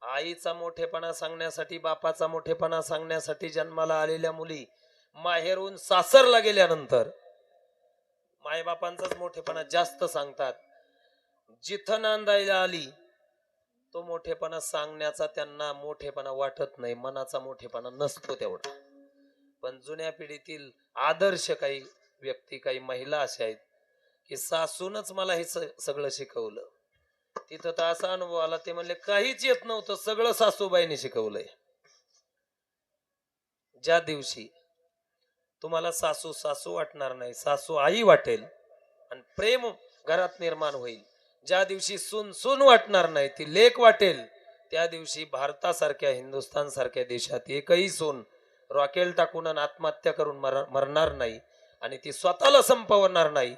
आईचा मोठेपणा सांगण्यासाठी, बापाचा मोठेपणा सांगण्यासाठी जन्माला आलेल्या मुली माहेरून सासरला गेल्यानंतर मायबापांचाच मोठेपणा जास्त सांगतात. जिथं नांदायला आली तो मोठेपणा सांगण्याचा त्यांना मोठेपणा वाटत नाही, मनाचा मोठेपणा नसतो तेवढा. पण जुन्या पिढीतील आदर्श काही व्यक्ती, काही महिला अशा आहेत की सासूनच मला हे सगळं शिकवलं. तिथं तर असा अनुभव आला, ते म्हणले काहीच येत नव्हतं, सगळं सासूबाईने शिकवलंय. ज्या दिवशी तुम्हाला सासू सासू वाटणार नाही, सासू आई वाटेल आणि प्रेम घरात निर्माण होईल, ज्या दिवशी सून सून वाटणार नाही, ती लेक वाटेल, त्या दिवशी भारतासारख्या, हिंदुस्थान सारख्या देशात एकही सून रॉकेल टाकून आत्महत्या करून मरणार नाही आणि ती स्वतःला संपवणार नाही.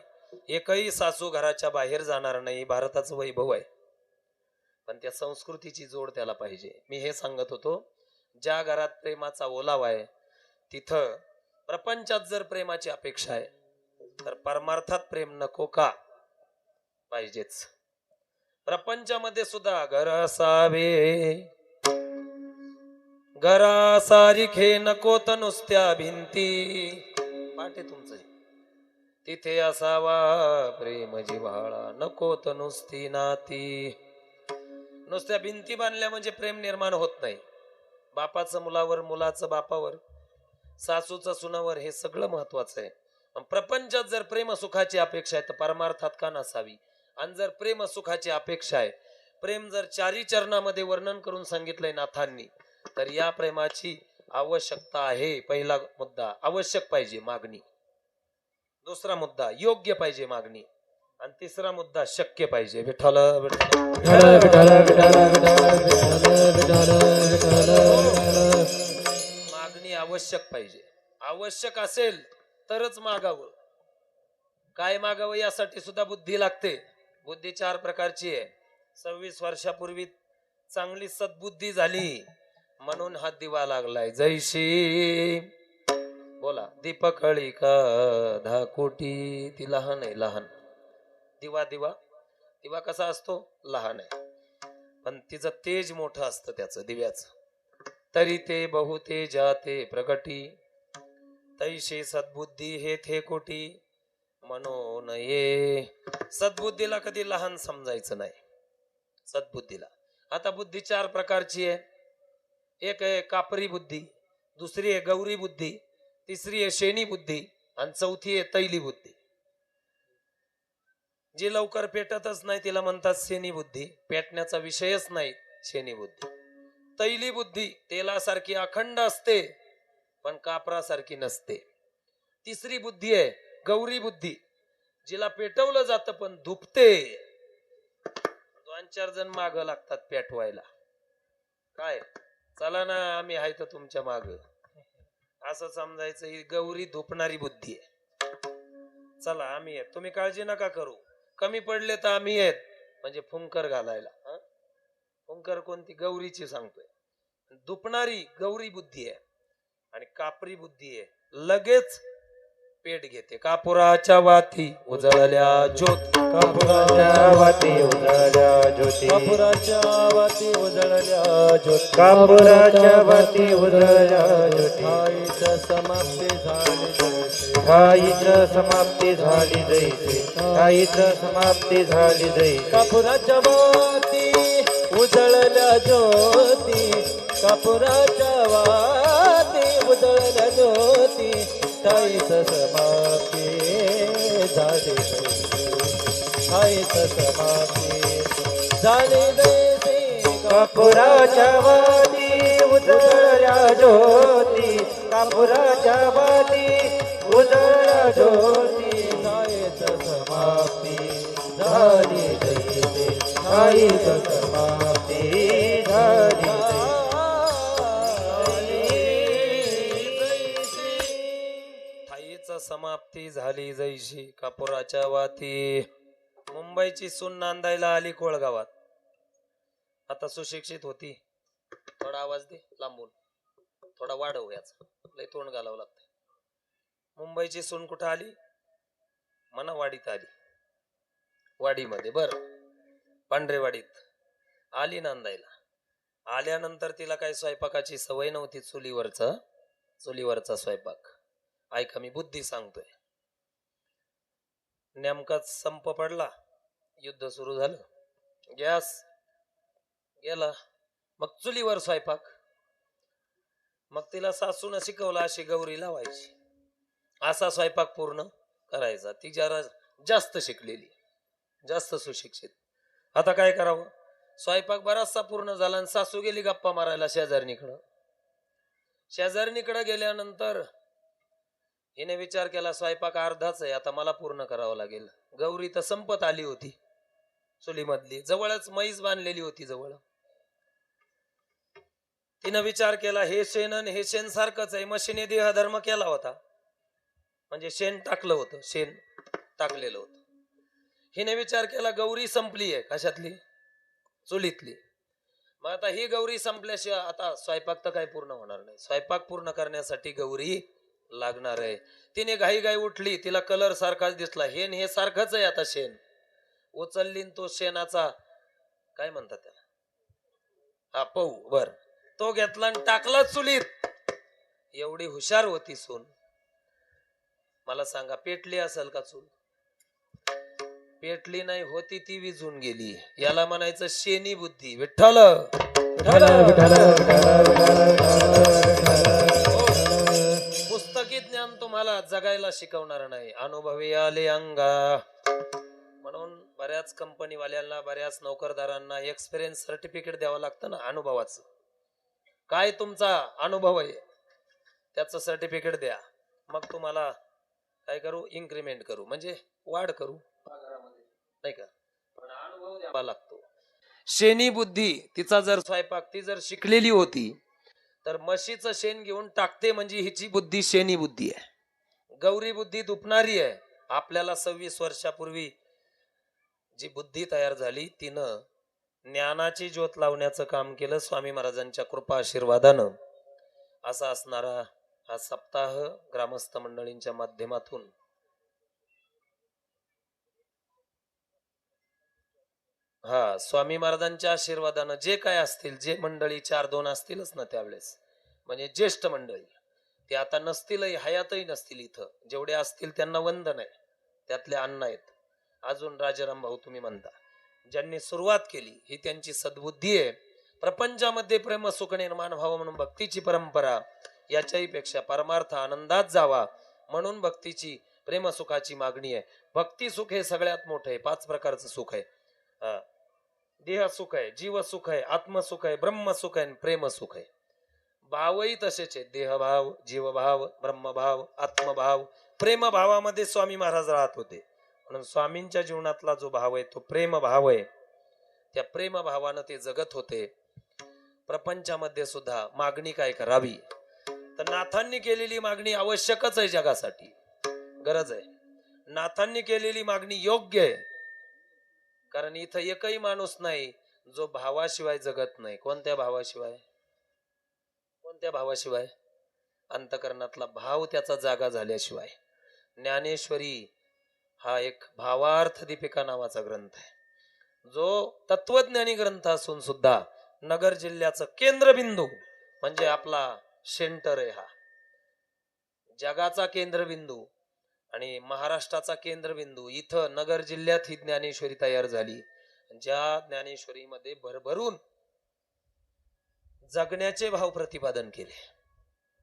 एकही सासू घराच्या बाहेर जाणार नाही. भारताचं वैभव आहे, पण त्या संस्कृतीची जोड त्याला पाहिजे. मी हे सांगत होतो, ज्या घरात प्रेमाचा ओलावा आहे तिथं प्रपंचात जर प्रेमाची अपेक्षा आहे तर परमार्थात प्रेम नको का? पाहिजेच. प्रपंचामध्ये सुद्धा घर असावे, घरा सारिखे नकोत नुसत्या भिंती, पाठ आहे तुमचं, तिथे असावा प्रेम जिव्हाळा, नकोत नुसती नाती. नुसत्या भिंती बांधल्या म्हणजे प्रेम निर्माण होत नाही. बापाचं मुलावर, मुलाचं बापावर, सासूचं सुनावर, हे सगळं महत्वाचं आहे. प्रपंचात जर प्रेम सुखाची अपेक्षा आहे तर परमार्थात का नसावी? आणि जर प्रेम सुखाची अपेक्षा आहे, प्रेम जर चारी चरणामध्ये वर्णन करून सांगितलंय नाथांनी, तर या प्रेमाची आवश्यकता आहे. पहिला मुद्दा आवश्यक पाहिजे, मागणी. दुसरा मुद्दा योग्य पाहिजे, मागणी. आणि तिसरा मुद्दा शक्य पाहिजे. विठ्ठल मागणी आवश्यक पाहिजे. आवश्यक असेल तरच मागावं. काय मागावं यासाठी सुद्धा बुद्धी लागते. बुद्धी 4 प्रकारची आहे. 26 वर्षापूर्वी चांगली सद्बुद्धी झाली म्हणून हा दिवा लागलाय. जैशी बोला दीपकळी का 10 कोटी. ती लहान आहे, लहान. दिवा दिवा दिवा कसा असतो? लहान आहे, पण तिचं तेज मोठं असतं त्याचं दिव्याचं. तरी ते बहुते जाते प्रगटी, तैशे सद्बुद्धी हे थे कोटी म्हणून ये. सद्बुद्धीला कधी लहान समजायचं नाही. सद्बुद्धीला आता बुद्धी 4 प्रकारची आहे. एक आहे कापरी बुद्धी, दुसरी आहे गौरी बुद्धी, तिसरी आहे शेणी बुद्धी आणि चौथी आहे तैली बुद्धी. जी लवकर पेटतच नाही तिला म्हणतात शेणी बुद्धी. पेटण्याचा विषयच नाही. शेनी बुद्धी. तैली बुद्धी तेलासारखी अखंड असते पण कापरासारखी नसते. तिसरी बुद्धी आहे गौरी बुद्धी, जिला पेटवलं जातं पण धुपते. 2-4 जण माग लागतात पेटवायला. काय चला ना आम्ही आहे तर तुमच्या माग, असं समजायचं. ही गौरी धुपणारी बुद्धी आहे. चला आम्ही आहेत, तुम्ही काळजी नका करू, कमी पडले तर आम्ही आहेत, म्हणजे फुंकर घालायला. फुंकर कोणती? गौरीची सांगतोय. धुपणारी गौरी बुद्धी आहे. आणि कापरी बुद्धी आहे, लगेच पेट घेते. कापुराच्या वाती उजळल्या ज्योत, कापुराच्या वाती उजळल्या ज्योती, कापुराच्या वाती उजळल्या ज्योती, कापुराच्या वाती उजळल्या ज्योती. ठाईच समाप्ती झाली जैसे, ठाईच समाप्ती झाली जैसे, ठाईच समाप्ती झाली जैसे. कापुराच्या वाती उजळल्या ज्योती, कापुराच्या वाती उजळल्या ज्योती. ठाईच समाप्ती झाली जैसे, ठाईच समाप्ती झाली जैसे. कापुराच्या वाती उजळल्या ज्योती, कापुराच्या वाती उजळल्या ज्योती. ठाईच समाप्ती झाली जैसे, ठाईच समाप्ती झाली समाप्ती झाली जैशी. कापुराच्या वाती. मुंबईची सून नांदायला आली कोळगावात. आता सुशिक्षित होती. थोडा आवाज दे लांबून, थोडा वाढव, याचा लय तोंड घालावं लागतं. मुंबईची सून कुठं आली? म्हणा वाडीत आली. वाडीमध्ये बर पांढरेवाडीत आली नांदायला. आल्यानंतर तिला काही स्वयंपाकाची सवय नव्हती. चुलीवरचा स्वयंपाक. ऐका मी बुद्धी सांगतोय. नेमकाच संप पडला, युद्ध सुरू झालं, गॅस गेला, मग चुलीवर स्वयंपाक. मग तिला सासून शिकवलं अशी गौरी लावायची, असा स्वयंपाक पूर्ण करायचा. ती जरा जास्त शिकलेली, जास्त सुशिक्षित. आता काय करावं? स्वयंपाक बराचसा पूर्ण झाला आणि सासू गेली गप्पा मारायला शेजारणीकडं. शेजारणीकडे गेल्यानंतर हिने विचार केला स्वयंपाक अर्धाच आहे, आता मला पूर्ण करावं लागेल. गौरी तर संपत आली होती चुलीमधली, जवळच म्हैस बांधलेली होती जवळ. तिनं विचार केला हे शेण आणि हे शेण सारखंच आहे. मशीने देहधर्म केला होता, म्हणजे शेण टाकलं होतं, शेण टाकलेलं होतं. हिने विचार केला गौरी संपली आहे. कशातली? चुलीतली. मग आता ही गौरी संपल्याशिवाय आता स्वयंपाक तर काही पूर्ण होणार नाही. स्वयंपाक पूर्ण करण्यासाठी गौरी लागणार आहे. तिने घाई घाई उठली, तिला कलर सारखाच दिसला. हे सारखंच आहे. आता शेण उचलली, तो शेणाचा काय म्हणतात त्याला, हा पौ बर, तो घेतला आणि टाकला चुलीत. एवढी हुशार होती सून. मला सांगा पेटली असेल का चूल? पेटली नाही होती, ती विजून गेली. याला म्हणायचं शेनी बुद्धी. विठ्ठल पुस्तकी ज्ञान तुम्हाला जगायला शिकवणार नाही, अनुभवी आले अंगा. म्हणून बऱ्याच कंपनीवाल्यांना, बऱ्याच नोकरदारांना एक्सपिरियन्स सर्टिफिकेट द्यावं लागतं ना, अनुभवाचं. काय तुमचा अनुभव आहे त्याचं सर्टिफिकेट द्या, मग तुम्हाला काय करू, इन्क्रीमेंट करू, म्हणजे वाढ करू, नाही का? पण अनुभव द्यावा लागतो. शेनी बुद्धी, तिचा जर स्वयंपाक ती जर शिकलेली होती तर म्हशीचं शेण घेऊन टाकते, म्हणजे हिची बुद्धी शेनी बुद्धी आहे. गौरी बुद्धी दुपणारी आहे. आपल्याला 26 वर्षापूर्वी जी बुद्धी तयार झाली, तिनं ज्ञानाची ज्योत लावण्याचं काम केलं स्वामी महाराजांच्या कृपा आशीर्वादानं. असा असणारा हा सप्ताह ग्रामस्थ मंडळींच्या माध्यमातून स्वामी महाराजांच्या आशीर्वादानं जे काय असतील, जे मंडळी 4-2 असतीलच ना त्यावेळेस, म्हणजे ज्येष्ठ मंडळी, ते आता नसतीलही, हयातही नसतील इथं. जेवढे असतील त्यांना वंदन आहे. त्यातले अण्णा आहेत, अजून राजाराम भाऊ तुम्ही म्हणता, ज्यांनी सुरुवात केली, ही त्यांची सद्बुद्धी आहे. प्रपंचामध्ये प्रेम सुख निर्माण व्हावं म्हणून भक्तीची परंपरा, याच्याही पेक्षा परमार्थ आनंदात जावा म्हणून भक्तीची प्रेम सुखाची मागणी आहे. भक्ती सुख हे सगळ्यात मोठं आहे. 5 प्रकारचं सुख आहे. देह सुख आहे, जीव सुख आहे, आत्मसुख आहे, ब्रह्म सुख आहे, प्रेम सुख आहे. भावही तसेच आहे. देहभाव, जीवभाव, ब्रह्मभाव, आत्मभाव, प्रेम भावामध्ये स्वामी महाराज राहत होते. म्हणून स्वामींच्या जीवनातला जो भाव आहे तो प्रेम भाव आहे. त्या प्रेम भावानं ते जगत होते. प्रपंचामध्ये सुद्धा मागणी काय करावी, तर नाथांनी केलेली मागणी आवश्यकच आहे, जगासाठी गरज आहे. नाथांनी केलेली मागणी योग्य आहे. कारण इथं एकही माणूस नाही जो भावाशिवाय जगत नाही. कोणत्या भावाशिवाय? कोणत्या भावाशिवाय? अंतकरणातला भाव त्याचा जागा झाल्याशिवाय. ज्ञानेश्वरी हा एक भावार्थ दीपिका नावाचा ग्रंथ आहे, जो तत्वज्ञानी ग्रंथ असून सुद्धा नगर जिल्ह्याचं केंद्रबिंदू म्हणजे आपला सेंटर आहे. हा जगाचा केंद्रबिंदू आणि महाराष्ट्राचा केंद्रबिंदू. इथं नगर जिल्ह्यात ही ज्ञानेश्वरी तयार झाली. ज्या ज्ञानेश्वरीमध्ये भरभरून जगण्याचे भाव प्रतिपादन केले.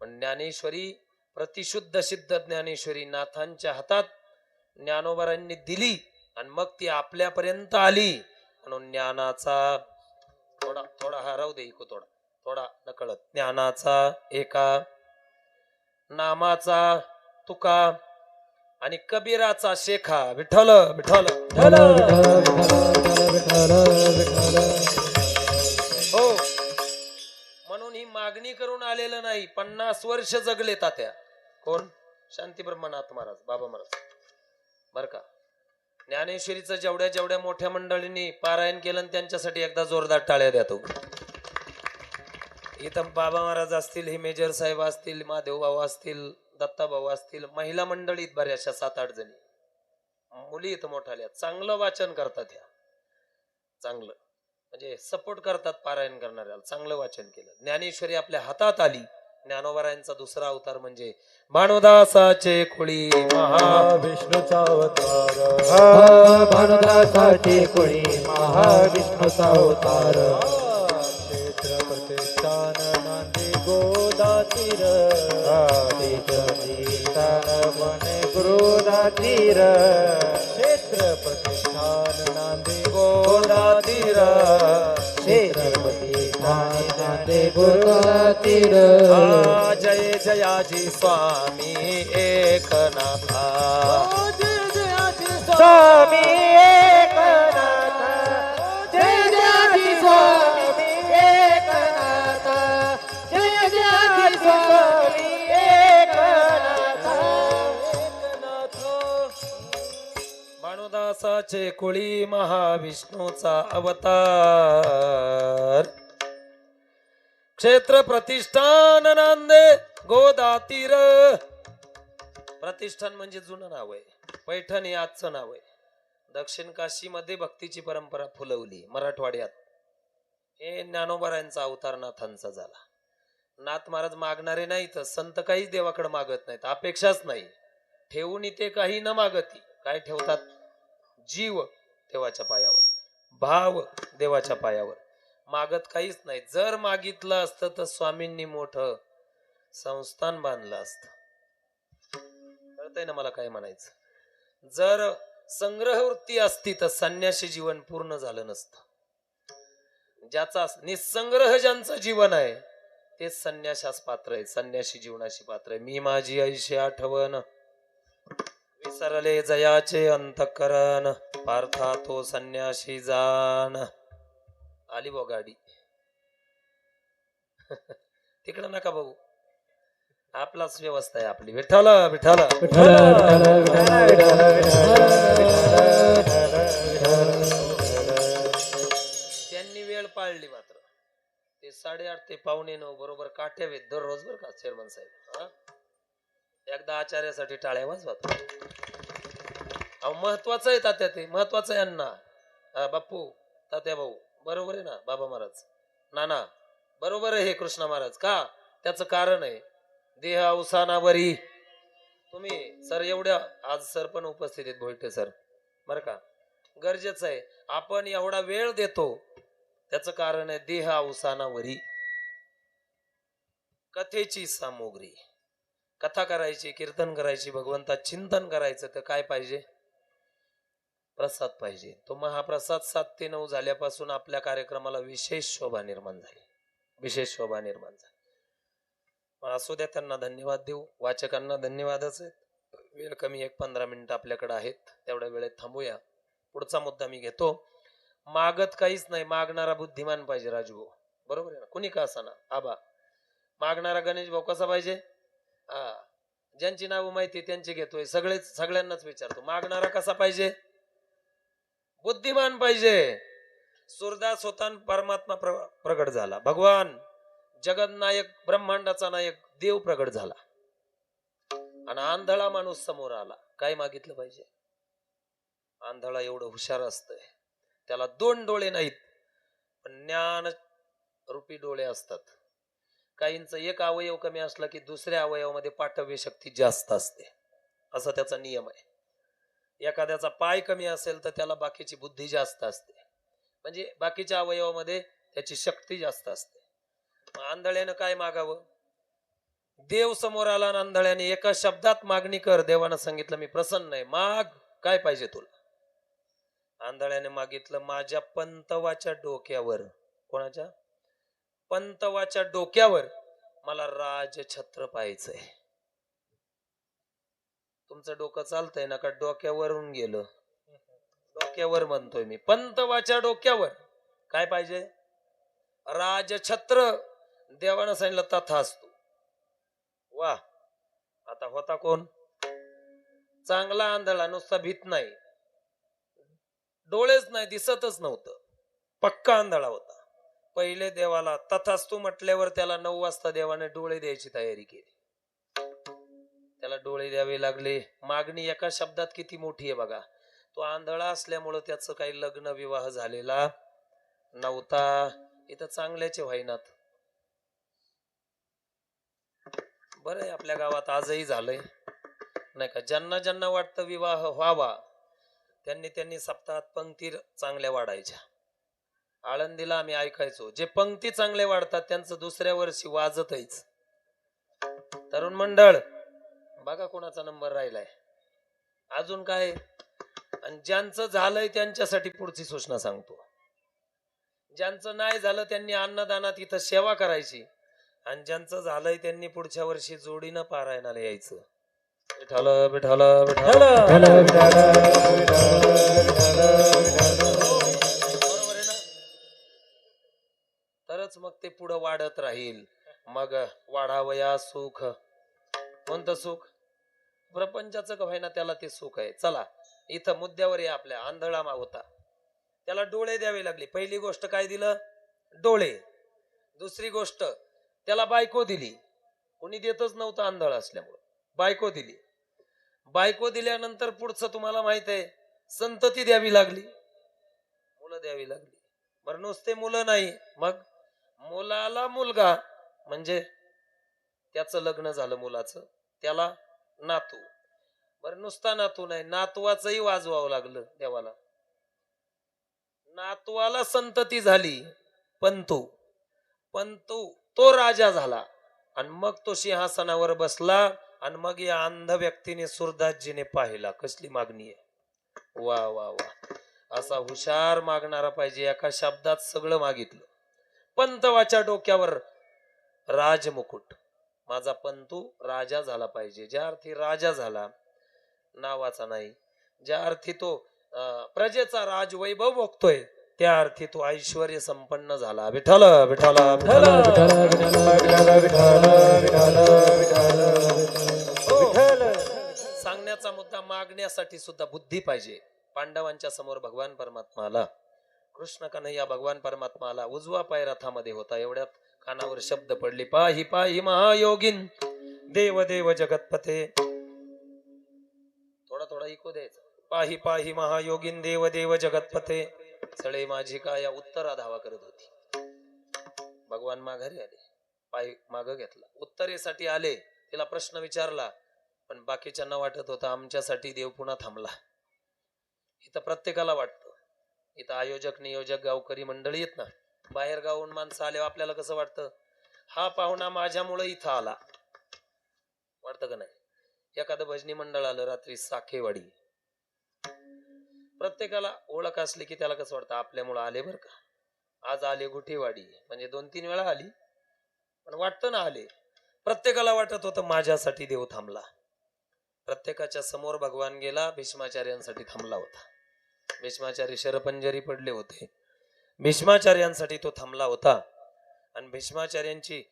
पण ज्ञानेश्वरी प्रतिशुद्ध सिद्ध ज्ञानेश्वरी नाथांच्या हातात ज्ञानोबारांनी दिली आणि मग ती आपल्यापर्यंत आली. म्हणून ज्ञानाचा थोडा थोडा हा राहू दे, इको थोडा थोडा नकळत. ज्ञानाचा एका, नामाचा तुका आणि कबीराचा शेखा. विठ्ठल विठ्ठल हो. म्हणून ही मागणी करून आलेलं नाही. 50 वर्ष जगले तात्या. कोण? शांती ब्रह्मनाथ महाराज, बाबा महाराज बर का. ज्ञानेश्वरीचं जेवढ्या जेवढ्या मोठ्या मंडळींनी पारायण केलं त्यांच्यासाठी एकदा जोरदार टाळ्या देतो. इथं बाबा महाराज असतील, हे मेजर साहेब असतील, महादेव भाऊ असतील, दत्ता भाऊ असतील, महिला मंडळीत बऱ्याचशा 7-8 जणी, मुली इथं मोठाल्या चांगलं वाचन करतात. ह्या चांगलं म्हणजे सपोर्ट करतात पारायण करणाऱ्याला. चांगलं वाचन केलं. ज्ञानेश्वरी आपल्या हातात आली. ज्ञानोबारायांचा दुसरा अवतार म्हणजे भानुदासाचे कुळी महाविष्णूचा अवतार. भानुदासाचे कुळी महाविष्णूचा अवतार. क्षेत्र प्रतिष्ठान नांदे गोदातीर. बने गोदातीर. क्षेत्र प्रतिष्ठान नांदे गोदातीर. क्षेत्र प्रतिष्ठान नांदे गोदातीर. जय जयाजी स्वामी एकनाथा. स्वामी एकनाथ. जय जयाजी स्वामी एकनाथ. जय जयाजी स्वामी एकनाथ. भानुदासाचे कुळी महाविष्णूचा अवतार. क्षेत्र प्रतिष्ठान नांदे गोदातीर. प्रतिष्ठान म्हणजे जुनं नाव आहे. पैठण हे आजचं नाव आहे. दक्षिण काशी मध्ये भक्तीची परंपरा फुलवली. मराठवाड्यात हे ज्ञानोबारायांचा अवतार नाथांचा झाला. नाथ महाराज मागणारे नाही तर संत काहीच देवाकडे मागत नाहीत, अपेक्षाच नाही. ठेवून इथे काही न मागती. काय ठेवतात? जीव देवाच्या पायावर, भाव देवाच्या पायावर, मागत काहीच नाही. जर मागितलं असतं तर स्वामींनी मोठं संस्थान बांधलं असतं. कळतंय ना मला काय म्हणायचं? जर संग्रह वृत्ती असती तर संन्यासी जीवन पूर्ण झालं नसतं. ज्याचा निसंग्रह ज्यांचं जीवन आहे तेच संन्यासास पात्र आहे, संन्यासी जीवनाशी पात्र आहे. मी माझी ऐशी आठवण विसरले जयाचे अंतकरण. पार्था तो संन्यासी जाण. आली बो गाडी. तिकडं नका बघू, आपलाच व्यवस्था आहे आपली. विठ्ठल विठ्ठल त्यांनी वेळ पाळली मात्र. ते 8:30 ते 8:45 बरोबर काठ्या वेत दररोज बर का चेअरमन साहेब. एकदा आचार्यासाठी टाळ्या वाजवा. अहो महत्वाचं आहे तात्या, ते महत्वाचं आहे अण्णा. बापू तात्या भाऊ बरोबर आहे ना. बाबा महाराज नाना बरोबर आहे. हे कृष्ण महाराज का? त्याचं कारण आहे देह अवसानावरी. तुम्ही सर एवढ्या आज सर पण उपस्थित आहेत भोईटे सर बर का. गरजेचं आहे आपण एवढा वेळ देतो त्याचं कारण आहे देह अवसानावरी. कथेची सामुग्री, कथा करायची, कीर्तन करायची, भगवंता चिंतन करायचं तर काय पाहिजे? प्रसाद पाहिजे. तो महाप्रसाद 7 ते 9 झाल्यापासून आपल्या कार्यक्रमाला विशेष शोभा निर्माण झाली, विशेष शोभा निर्माण झाली. असू द्या, त्यांना धन्यवाद देऊ, वाचकांना धन्यवादच आहेत. वेळ कमी, 1-15 मिनिटं आपल्याकडे आहेत, तेवढ्या वेळेत थांबूया. पुढचा मुद्दा मी घेतो. मागत काहीच नाही, मागणारा बुद्धिमान पाहिजे राजभाऊ, बरोबर आहे ना? कुणी का असा ना, आबा मागणारा गणेश भाऊ कसा पाहिजे? ज्यांची नावं माहिती त्यांची घेतोय, सगळ्यांनाच विचारतो, मागणारा कसा पाहिजे? बुद्धिमान पाहिजे. सूरदास होता परमात्मा प्रगट झाला, भगवान जगन्नायक ब्रह्मांडाचा नायक देव प्रगट झाला आणि आंधळा माणूस समोर आला. काय मागितलं पाहिजे? आंधळा एवढं हुशार असतंय, त्याला 2 डोळे नाहीत पण ज्ञान रूपी डोळे असतात. काहींचा एक अवयव कमी असला की दुसऱ्या अवयवामध्ये पाठव्य शक्ती जास्त असते, असा त्याचा नियम आहे. एखाद्याचा पाय कमी असेल तर त्याला बाकीची बुद्धी जास्त असते, म्हणजे बाकीच्या अवयवामध्ये त्याची शक्ती जास्त असते. आंधळ्यानं काय मागावं? देव समोर आला आणि आंधळ्याने एका शब्दात मागणी कर. देवानं सांगितलं मी प्रसन्न आहे, माग, काय पाहिजे तुला? आंधळ्याने मागितलं, माझ्या पंतवाच्या डोक्यावर, कोणाच्या? पंतवाच्या डोक्यावर मला राजछत्र पाहायचंय. तुमचं डोकं चालतंय ना का डोक्यावरून गेलं? डोक्यावर म्हणतोय मी, पंतवाच्या डोक्यावर काय पाहिजे? राजछत्र. देवानं सांगितलं तथास्तु. वा, आता होता कोण? चांगला आंधळा, नुसता भीत नाही, डोळेच नाही, दिसतच नव्हतं, पक्का आंधळा होता. पहिले देवाला तथास्तु म्हटल्यावर त्याला 9 वाजता देवाने डोळे द्यायची तयारी केली. त्याला डोळे द्यावे लागले. मागणी एका शब्दात किती मोठी आहे बघा. तो आंधळा असल्यामुळं त्याचं काही लग्न विवाह झालेला नव्हता. इथं चांगल्याचे व्हायनात. बरं आहे, आपल्या गावात आजही झालंय नाही का? ज्यांना ज्यांना वाटतं विवाह व्हावा त्यांनी सप्ताहात पंक्ती चांगल्या वाढायच्या. आळंदीला आम्ही ऐकायचो, जे पंक्ती चांगले वाढतात त्यांचं दुसऱ्या वर्षी वाजतच. तरुण मंडळ बघा कोणाचा नंबर राहिलाय, अजून काय? आणि ज्यांचं झालंय त्यांच्यासाठी पुढची सूचना सांगतो. ज्यांचं नाही झालं त्यांनी अन्नदानात इथं सेवा करायची, आणि ज्यांचं झालंय त्यांनी पुढच्या वर्षी जोडीनं पारायणाला यायचं. विठ्ठल विठ्ठल विठ्ठल बरोबर आहे ना? तरच मग ते पुढं वाढत राहील. मग वाढावया सुख. कोणतं सुख? प्रपंचाचं का व्हायना त्याला ते सुख आहे. चला इथं मुद्द्यावर या. आपल्या आंधळा होता, त्याला डोळे द्यावे लागले. पहिली गोष्ट काय दिलं? डोळे. दुसरी गोष्ट त्याला बायको दिली. कोणी देतच नव्हतं आंधळ असल्यामुळं, बायको दिली. बायको दिल्यानंतर पुढचं तुम्हाला माहित आहे, संतती द्यावी लागली, मुलं द्यावी लागली. बरं, नुसते मुलं नाही, मग मुलाला मुलगा, म्हणजे त्याचं लग्न झालं मुलाचं, त्याला नातू. बरं, नुसता नातू नाही, नातवाचंही वाजवावं लागलं देवाला. नातवाला संतती झाली, पंतू. पंतू तो राजा झाला, आणि मग तो सिंहासनावर बसला, आणि मग या अंध व्यक्तीने सूरदासजीने पाहिला. कसली मागणी आहे! वा वा वा. असा हुशार मागणारा पाहिजे. एका शब्दात सगळं मागितलं. पंतवाच्या डोक्यावर राजमुकुट. माझा पंतू राजा झाला पाहिजे. ज्या अर्थी राजा झाला, नावाचा नाही, ज्या अर्थी तो प्रजेचा राजवैभव भोगतोय, त्या अर्थी तो ऐश्वर्य संपन्न झाला. विठ्ठल विठ्ठल विठ्ठल सांगण्याचा मुद्दा, मागण्यासाठी सुद्धा बुद्धी पाहिजे. पांडवांच्या समोर भगवान परमात्मा आला, कृष्ण कन्हैया भगवान परमात्मा आला. उजवा पाय रथामध्ये होता, एवढ्यात कानावर शब्द पडले, पाही पाही महायोगीन देव देव जगतपते. थोडा थोडा इको द्यायचा. पाही पाही महायोगीन देव देव जगतपते. सळे माझी काया उत्तरा धावा करत होती. भगवान माघारी आले, पाय माग घेतला, उत्तरेसाठी आले. तिला प्रश्न विचारला, पण बाकीच्यांना वाटत होतं आमच्यासाठी देव पुन्हा थांबला. इथं प्रत्येकाला वाटतं. इथं आयोजक नियोजक गावकरी मंडळी येत ना, बाहेर गावून माणसं आल्यावर आपल्याला कसं वाटतं? हा पाहुणा माझ्यामुळे इथं आला, वाटतं का नाही? एखादं भजनी मंडळ आलं रात्री साखेवाडी, प्रत्येकाला ओळख असली की त्याला कसं वाटतं आपल्यामुळं आले बरं का, आज आले गुठेवाडी, म्हणजे 2-3 वेळा आली पण वाटतं ना आले. प्रत्येकाला वाटत होतं माझ्यासाठी देव थांबला. प्रत्येकाच्या समोर भगवान गेला, भीष्माचार्यांसाठी थांबला होता. भीष्माचार्य शरपंजरी पडले होते, भीष्माचार्यांसाठी तो थांबला होता. आणि भीष्माचार्यांची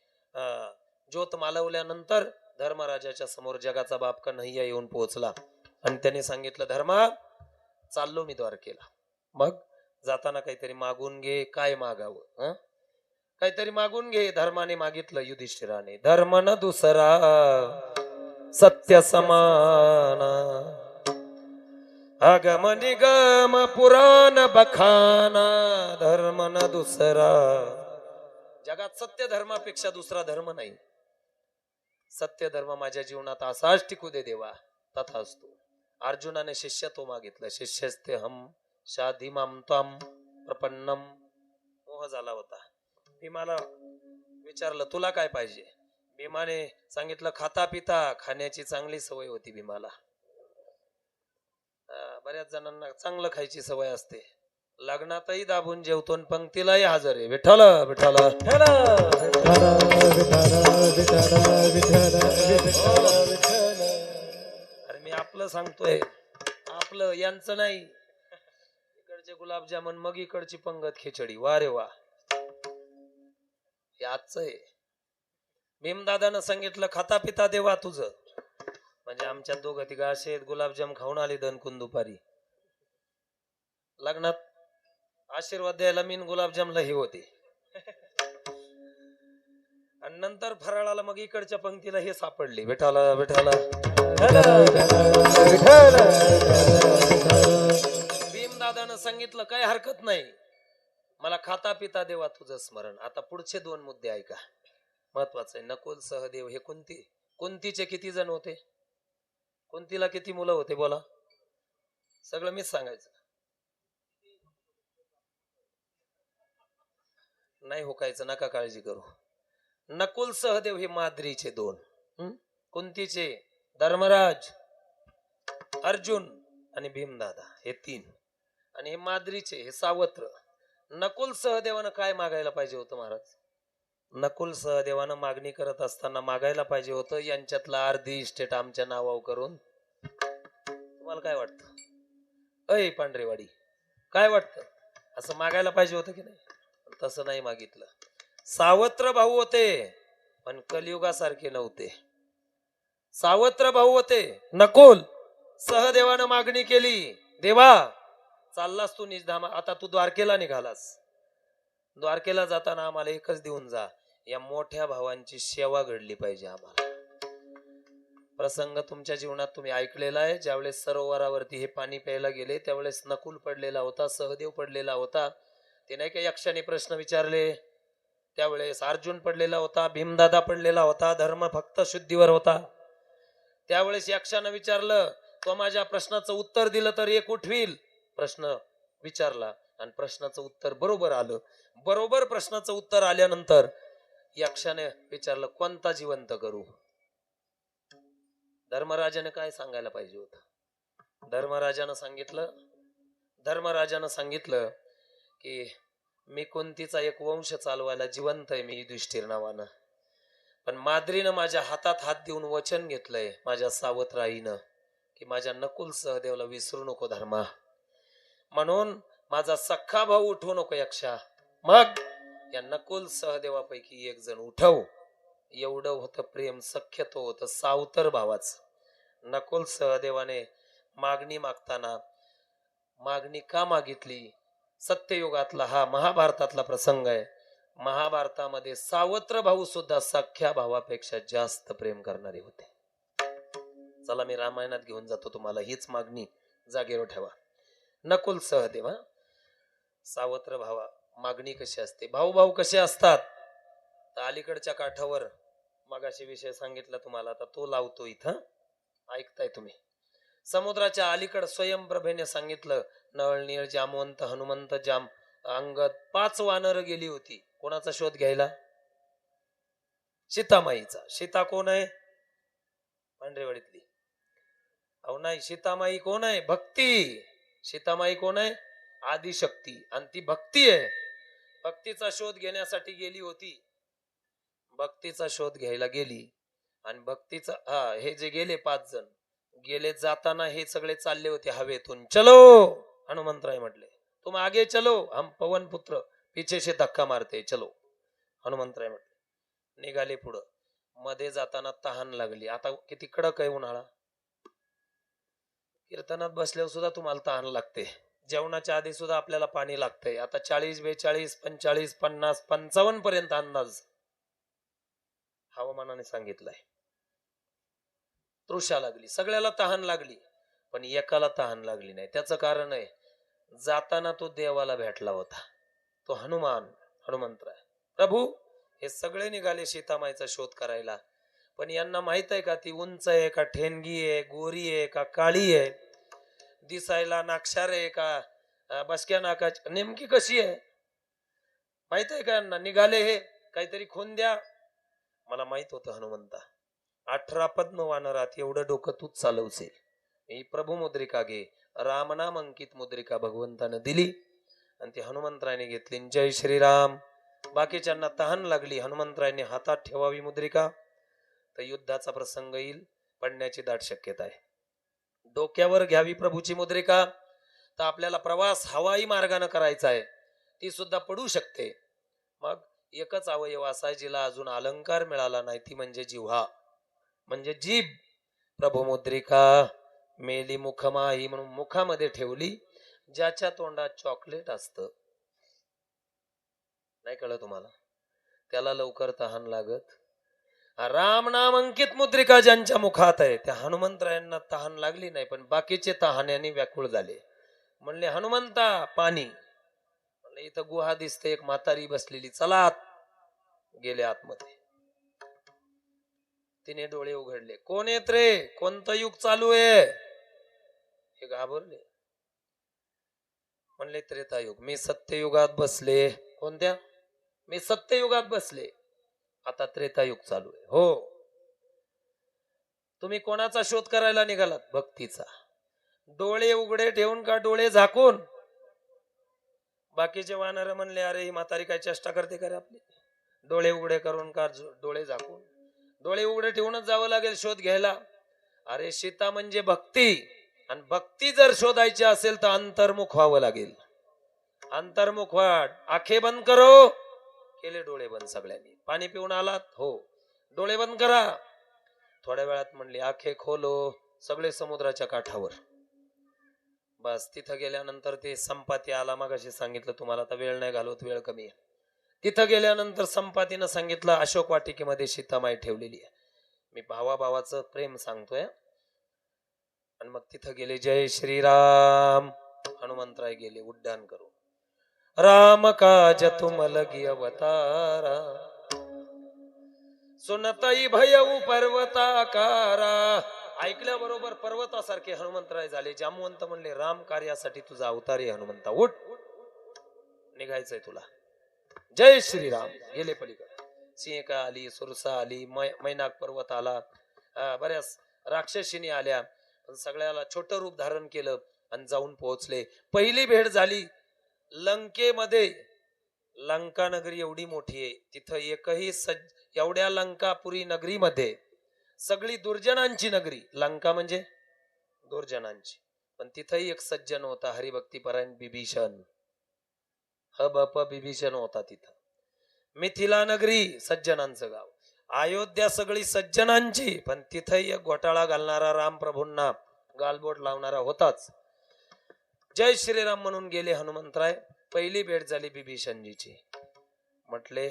ज्योत मालवल्यानंतर धर्मराजाच्या समोर जगाचा बाप कन्हैया येऊन पोहोचला आणि त्याने सांगितलं, धर्मा चाललो मी द्वारकेला. मग जाताना काहीतरी मागून घे. काय मागावं? काहीतरी मागून घे. धर्माने मागितलं युधिष्ठिराने, धर्म न दुसरा सत्य समान, अगम निगम पुराण बखाना, धर्म न दुसरा. जगात सत्य धर्मापेक्षा दुसरा धर्म नाही. सत्य धर्म माझ्या जीवनात असाच टिकू दे देवा. तथास्तु. अर्जुनाने शिष्यत्व मागितलं. शिष्यस्ते हम शाधी माम त्वाम प्रपन्नम. मोह झाला होता. भीमाला विचारलं तुला काय पाहिजे? भीमाने सांगितलं खाता पिता. खाण्याची चांगली सवय होती भीमाला. बऱ्याच जणांना चांगलं खायची सवय असते. लग्नातही दाबून जेवतो आणि पंक्तीलाही हजर आहे. विठ्ठल विठ्ठल अरे मी आपलं सांगतोय, आपलं यांचं नाही. इकडचे गुलाबजामुन, मग इकडची पंगत खिचडी. वा रे वा, हे आजचं आहे. भीमदादानं सांगितलं खाता पिता देवा तुझं. म्हणजे आमच्या दोघं तिघ असे गुलाबजाम खाऊन आले दणकून दुपारी. लग्नात आशीर्वाद द्यायला मीन गुलाबजामला हे होते आणि नंतर फराळाला मग इकडच्या पंक्तीला हे सापडले. विठाला विठाला भीमदादानं सांगितलं काय हरकत नाही, मला खाता पिता देवा तुझं स्मरण. आता पुढचे 2 मुद्दे ऐका, महत्वाचं आहे. नकुल सहदेव हे कोणतीचे किती जण होते? कोणतीला किती मुलं होते बोला? सगळं मीच सांगायचं नाही, होकायचं नका काळजी करू. नकुल सहदेव हे माद्रीचे 2. कुंतीचे धर्मराज, अर्जुन आणि भीमदादा हे 3. आणि हे माद्रीचे हे सावत्र. नकुल सहदेवानं काय मागायला पाहिजे होतं महाराज? नकुल सहदेवानं मागणी करत असताना मागायला पाहिजे होतं यांच्यातला अर्धी इस्टेट आमच्या नावावर करून. तुम्हाला काय वाटतं अय पांढरेवाडी, काय वाटतं? असं मागायला पाहिजे होतं की नाही? तसं नाही मागितलं. सावत्र भाऊ होते पण कलियुगासारखे नव्हते. सावत्र भाऊ होते. नकुल सहदेवानं मागणी केली, देवा चाललास तू निजधाम, आता तू द्वारकेला निघालास, द्वारकेला जाताना आम्हाला एकच देऊन जा, या मोठ्या भावांची सेवा घडली पाहिजे आम्हाला. प्रसंग तुमच्या जीवनात तुम्ही ऐकलेला आहे. ज्यावेळेस सरोवरावरती हे पाणी प्यायला गेले त्यावेळेस नकुल पडलेला होता, सहदेव पडलेला होता. ते नाही का यक्षाने प्रश्न विचारले त्यावेळेस अर्जुन पडलेला होता, भीमदादा पडलेला होता, धर्म भक्त शुद्धीवर होता. त्यावेळेस यक्षानं विचारलं, तो माझ्या प्रश्नाचं उत्तर दिलं तर एक उठवील. प्रश्न विचारला आणि प्रश्नाचं उत्तर बरोबर आलं. बरोबर प्रश्नाचं उत्तर आल्यानंतर यक्षाने विचारलं कोणता जिवंत करू? धर्मराजाने काय सांगायला पाहिजे होतं? धर्मराजानं सांगितलं की मी कुंतीचा एक वंश चालवायला जिवंत आहे, मी युधिष्ठिर नावानं. पण माद्रीनं माझ्या हातात हात देऊन वचन घेतलंय माझ्या सावत्र आईनं की माझ्या नकुल सहदेवला विसरू नको धर्मा, म्हणून माझा सख्खा भाऊ उठवू नको यक्षा. मग या नकुल सहदेवापैकी एक जण उठव. एवढं होतं प्रेम, सख्य तो होतं सावतर भावाचं. नकुल सहदेवाने मागणी मागताना मागणी का मागितली? सत्ययुगातला हा महाभारतातला प्रसंग आहे. महाभारतामध्ये सावत्र भाऊ सुद्धा सख्या भावापेक्षा जास्त प्रेम करणारे होते. चला मी रामायणात घेऊन जातो तुम्हाला, हीच मागणी जागेवर ठेवा. नकुल सहदेव, सावत्र भावा, मागणी कशी असते? भाऊ भाऊ कसे असतात? तर अलीकडच्या काठावर मगाशी विषय सांगितला तुम्हाला, आता तो लावतो इथं, ऐकताय तुम्ही. समुद्राच्या अलीकड स्वयंप्रभेने सांगितलं, नळ नीळ जामवंत हनुमंत जाम अंगद 5 वानर गेली होती. कोणाचा शोध घ्यायला? सीतामाईचा. सीता कोण आहे? पांढरेवाडीतली. अहो नाही, सीतामाई कोण आहे? भक्ती. सीतामाई कोण आहे? आदिशक्ती. आणि ती भक्ती आहे. भक्तीचा शोध घेण्यासाठी गेली होती. भक्तीचा शोध घ्यायला गेली आणि भक्तीचा हे जे गेले 5 जण गेले, जाताना हे सगळे चालले होते हवेतून. चलो, हनुमंतराय म्हटले, तुम आगे चलो, हम पवन पुत्र पीछे से धक्का मारते, चलो. हनुमंतराय म्हटले, निघाले पुढं. मध्ये जाताना तहान लागली. आता किती कडक आहे उन्हाळा. कीर्तनात बसल्यावर सुद्धा तुम्हाला तहान लागते. जेवणाच्या आधी सुद्धा आपल्याला पाणी लागतंय. आता 40, 42, 45, 50, 55 पर्यंत अंदाज हवामानाने सांगितलंय. तृषा लागली, सगळ्याला तहान लागली, पण एकाला तहान लागली नाही. त्याचं कारण आहे, जाताना तो देवाला भेटला होता, तो हनुमंतराय. प्रभू हे सगळे निघाले सीतामाईचा शोध करायला, पण यांना माहित आहे का ती उंच आहे का ठेणगी आहे, गोरी आहे का काळी आहे, दिसायला नाक्षार आहे का बसक्या नाकाची, नेमकी कशी आहे माहित आहे का यांना? निघाले हे काहीतरी खून द्या. मला माहित होतं हनुमंता, 18 पद्म वानरात एवढं डोकं तूच चालवशील. ही प्रभू मुद्रिका घे. रामनाम अंकित मुद्रिका भगवंतानं दिली आणि ती हनुमंतरायने घेतली. जय श्रीराम. बाकीच्यांना तहान लागली, हनुमंतरायने हातात ठेवावी मुद्रिका, तर युद्धाचा प्रसंग येईल, पडण्याची दाट शक्यता आहे. डोक्यावर घ्यावी प्रभूची मुद्रिका, तर आपल्याला प्रवास हवाई मार्गाने करायचा आहे, ती सुद्धा पडू शकते. मग एकच अवयव असा जिला अजून अलंकार मिळाला नाही, ती म्हणजे जिव्हा, म्हणजे जीभ. प्रभू मुद्रिका मेली मुखमाही म्हणून मुखामध्ये ठेवली. ज्याच्या तोंडात चॉकलेट असतं, नाही कळलं तुम्हाला, त्याला लवकर तहान लागत. राम नाम अंकित मुद्रिका ज्यांच्या मुखात आहे, त्या हनुमंतरायांना तहान लागली नाही, पण बाकीचे तहाण्याने व्याकुळ झाले. म्हणले, हनुमंता पाणी. म्हणले, इथं गुहा दिसते, एक म्हातारी बसलेली, चला आत. गेले आतमध्ये. तिने डोळे उघडले. कोण येत रे? कोणतं युग चालू आहे? हे घाबरले. म्हणले, त्रेतायुग. मी सत्ययुगात बसले. कोणत्या? मी सत्ययुगात बसले, आता त्रेतायुग चालू आहे. हो. तुम्ही कोणाचा शोध करायला निघालात? भक्तीचा. डोळे उघडे ठेवून का डोळे झाकून? बाकीचे वानर म्हणले, अरे ही म्हातारी काय चेष्टा करते का रे आपली? डोळे उघडे करून का डोळे झाकून? डोळे उघडे ठेवूनच जावं लागेल शोध घ्यायला. अरे सीता म्हणजे भक्ती, आणि भक्ती जर शोधायची असेल तर अंतर्मुख व्हावं लागेल. अंतर्मुख वाट. आखे बंद करो. केले डोळे बंद सगळ्यांनी. पाणी पिऊन आलात? हो. डोळे बंद करा. थोड्या वेळात म्हणले, आखे खोलो. सगळे समुद्राच्या काठावर. बस तिथं गेल्यानंतर ते संपाती आला. मगाशी सांगितलं तुम्हाला, आता वेळ नाही घालवत, वेळ कमी आहे. तिथं गेल्यानंतर संपातीनं सांगितलं, अशोक वाटिकेमध्ये सीतामाई ठेवलेली आहे. मी भावाभावाचं प्रेम सांगतोय. आणि मग तिथं गेले. जय श्रीराम. हनुमंतराय गेले उड्डाण करून. राम काज तुम लगी अवतारा, सुनतई भयऊ पर्वताकारा. ऐकल्याबरोबर पर्वतासारखे हनुमंतराय झाले. जामवंत म्हणले, राम कार्यासाठी तुझा अवतार आहे हनुमंता, उठ, निघायचंय तुला. जय श्रीराम. गेले पलीकडे. सिंहका आली, सुरसा आली, मैनाक पर्वत आला, बऱ्याच राक्षसीनी आल्या, पण सगळ्याला छोटं रूप धारण केलं आणि जाऊन पोहोचले. पहिली भेट झाली लंकेमध्ये. लंका नगरी एवढी मोठी आहे, तिथं एकही एवढ्या लंकापुरी नगरीमध्ये सगळी दुर्जनांची नगरी. लंका म्हणजे दुर्जनांची, पण तिथंही एक सज्जन होता, हरिभक्तीपरायण बिभीषण. बिभीषण होता तिथं. मिथिला नगरी सज्जनांचं गाव. अयोध्या सगळी सज्जनांची, पण तिथंही एक घोटाळा घालणारा, राम प्रभूंना गालबोट लावणारा होताच. जय श्रीराम म्हणून गेले हनुमंतराय. पहिली भेट झाली बिभीषणजीची. म्हटले,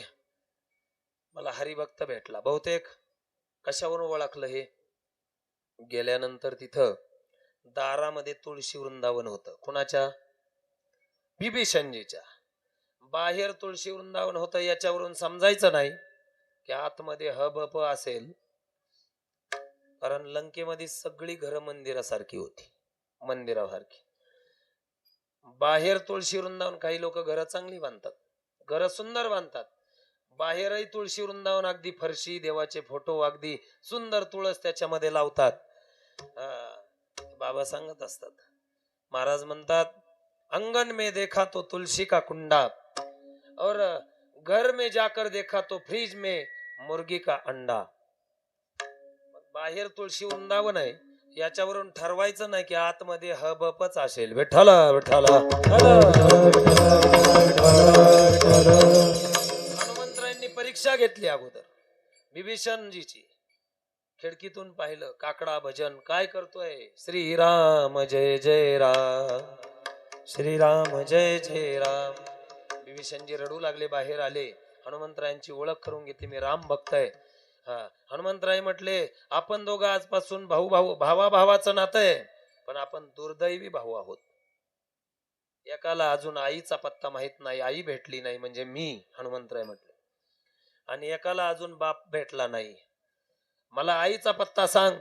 मला हरिभक्त भेटला. बहुतेक कशावरून ओळखलं हे? गेल्यानंतर तिथं दारामध्ये तुळशी वृंदावन होतं. कुणाच्या? बिभीषणजीच्या. बाहेर तुळशी वृंदावन होतं. याच्यावरून समजायचं नाही की आतमध्ये हब असेल, कारण लंकेमध्ये सगळी घरं मंदिरासारखी होती, मंदिरासारखी. बाहेर तुळशी वृंदावन, काही लोक घरं चांगली बांधतात, घरं सुंदर बांधतात. बाहेरही तुळशी वृंदावन, अगदी फरशी, देवाचे फोटो, अगदी सुंदर तुळस त्याच्यामध्ये लावतात. बाबा सांगत असतात, महाराज म्हणतात अंगन में देखा तो तुलसी का कुंडा और घर में जाकर देखा तो फ्रीज में मुर्गी का अंडा. बाहेर तुळशी वृंदावन आहे, याच्यावरून ठरवायचं नाही की आतमध्ये हबपच असेल. विठ्ठल विठ्ठल. हनुमंतरायांनी परीक्षा घेतली अगोदर विभीषणजीची. खिडकीतून पाहिलं काकडा भजन काय करतोय. श्रीराम जय जय राम, श्रीराम जय जय राम. विभीषणजी रडू लागले, बाहेर आले. हनुमंतरायांची ओळख करून घेतली, मी राम भक्त आहे. हनुमंतराय म्हटले आपण दोघं आजपासून भावाभावाचं नातं आहे, पण आपण दुर्दैवी भाऊ आहोत. एकाला अजून आईचा पत्ता माहित नाही, आई भेटली नाही म्हणजे मी, हनुमंतराय म्हटले. आणि एकाला अजून बाप भेटला नाही. मला आईचा पत्ता सांग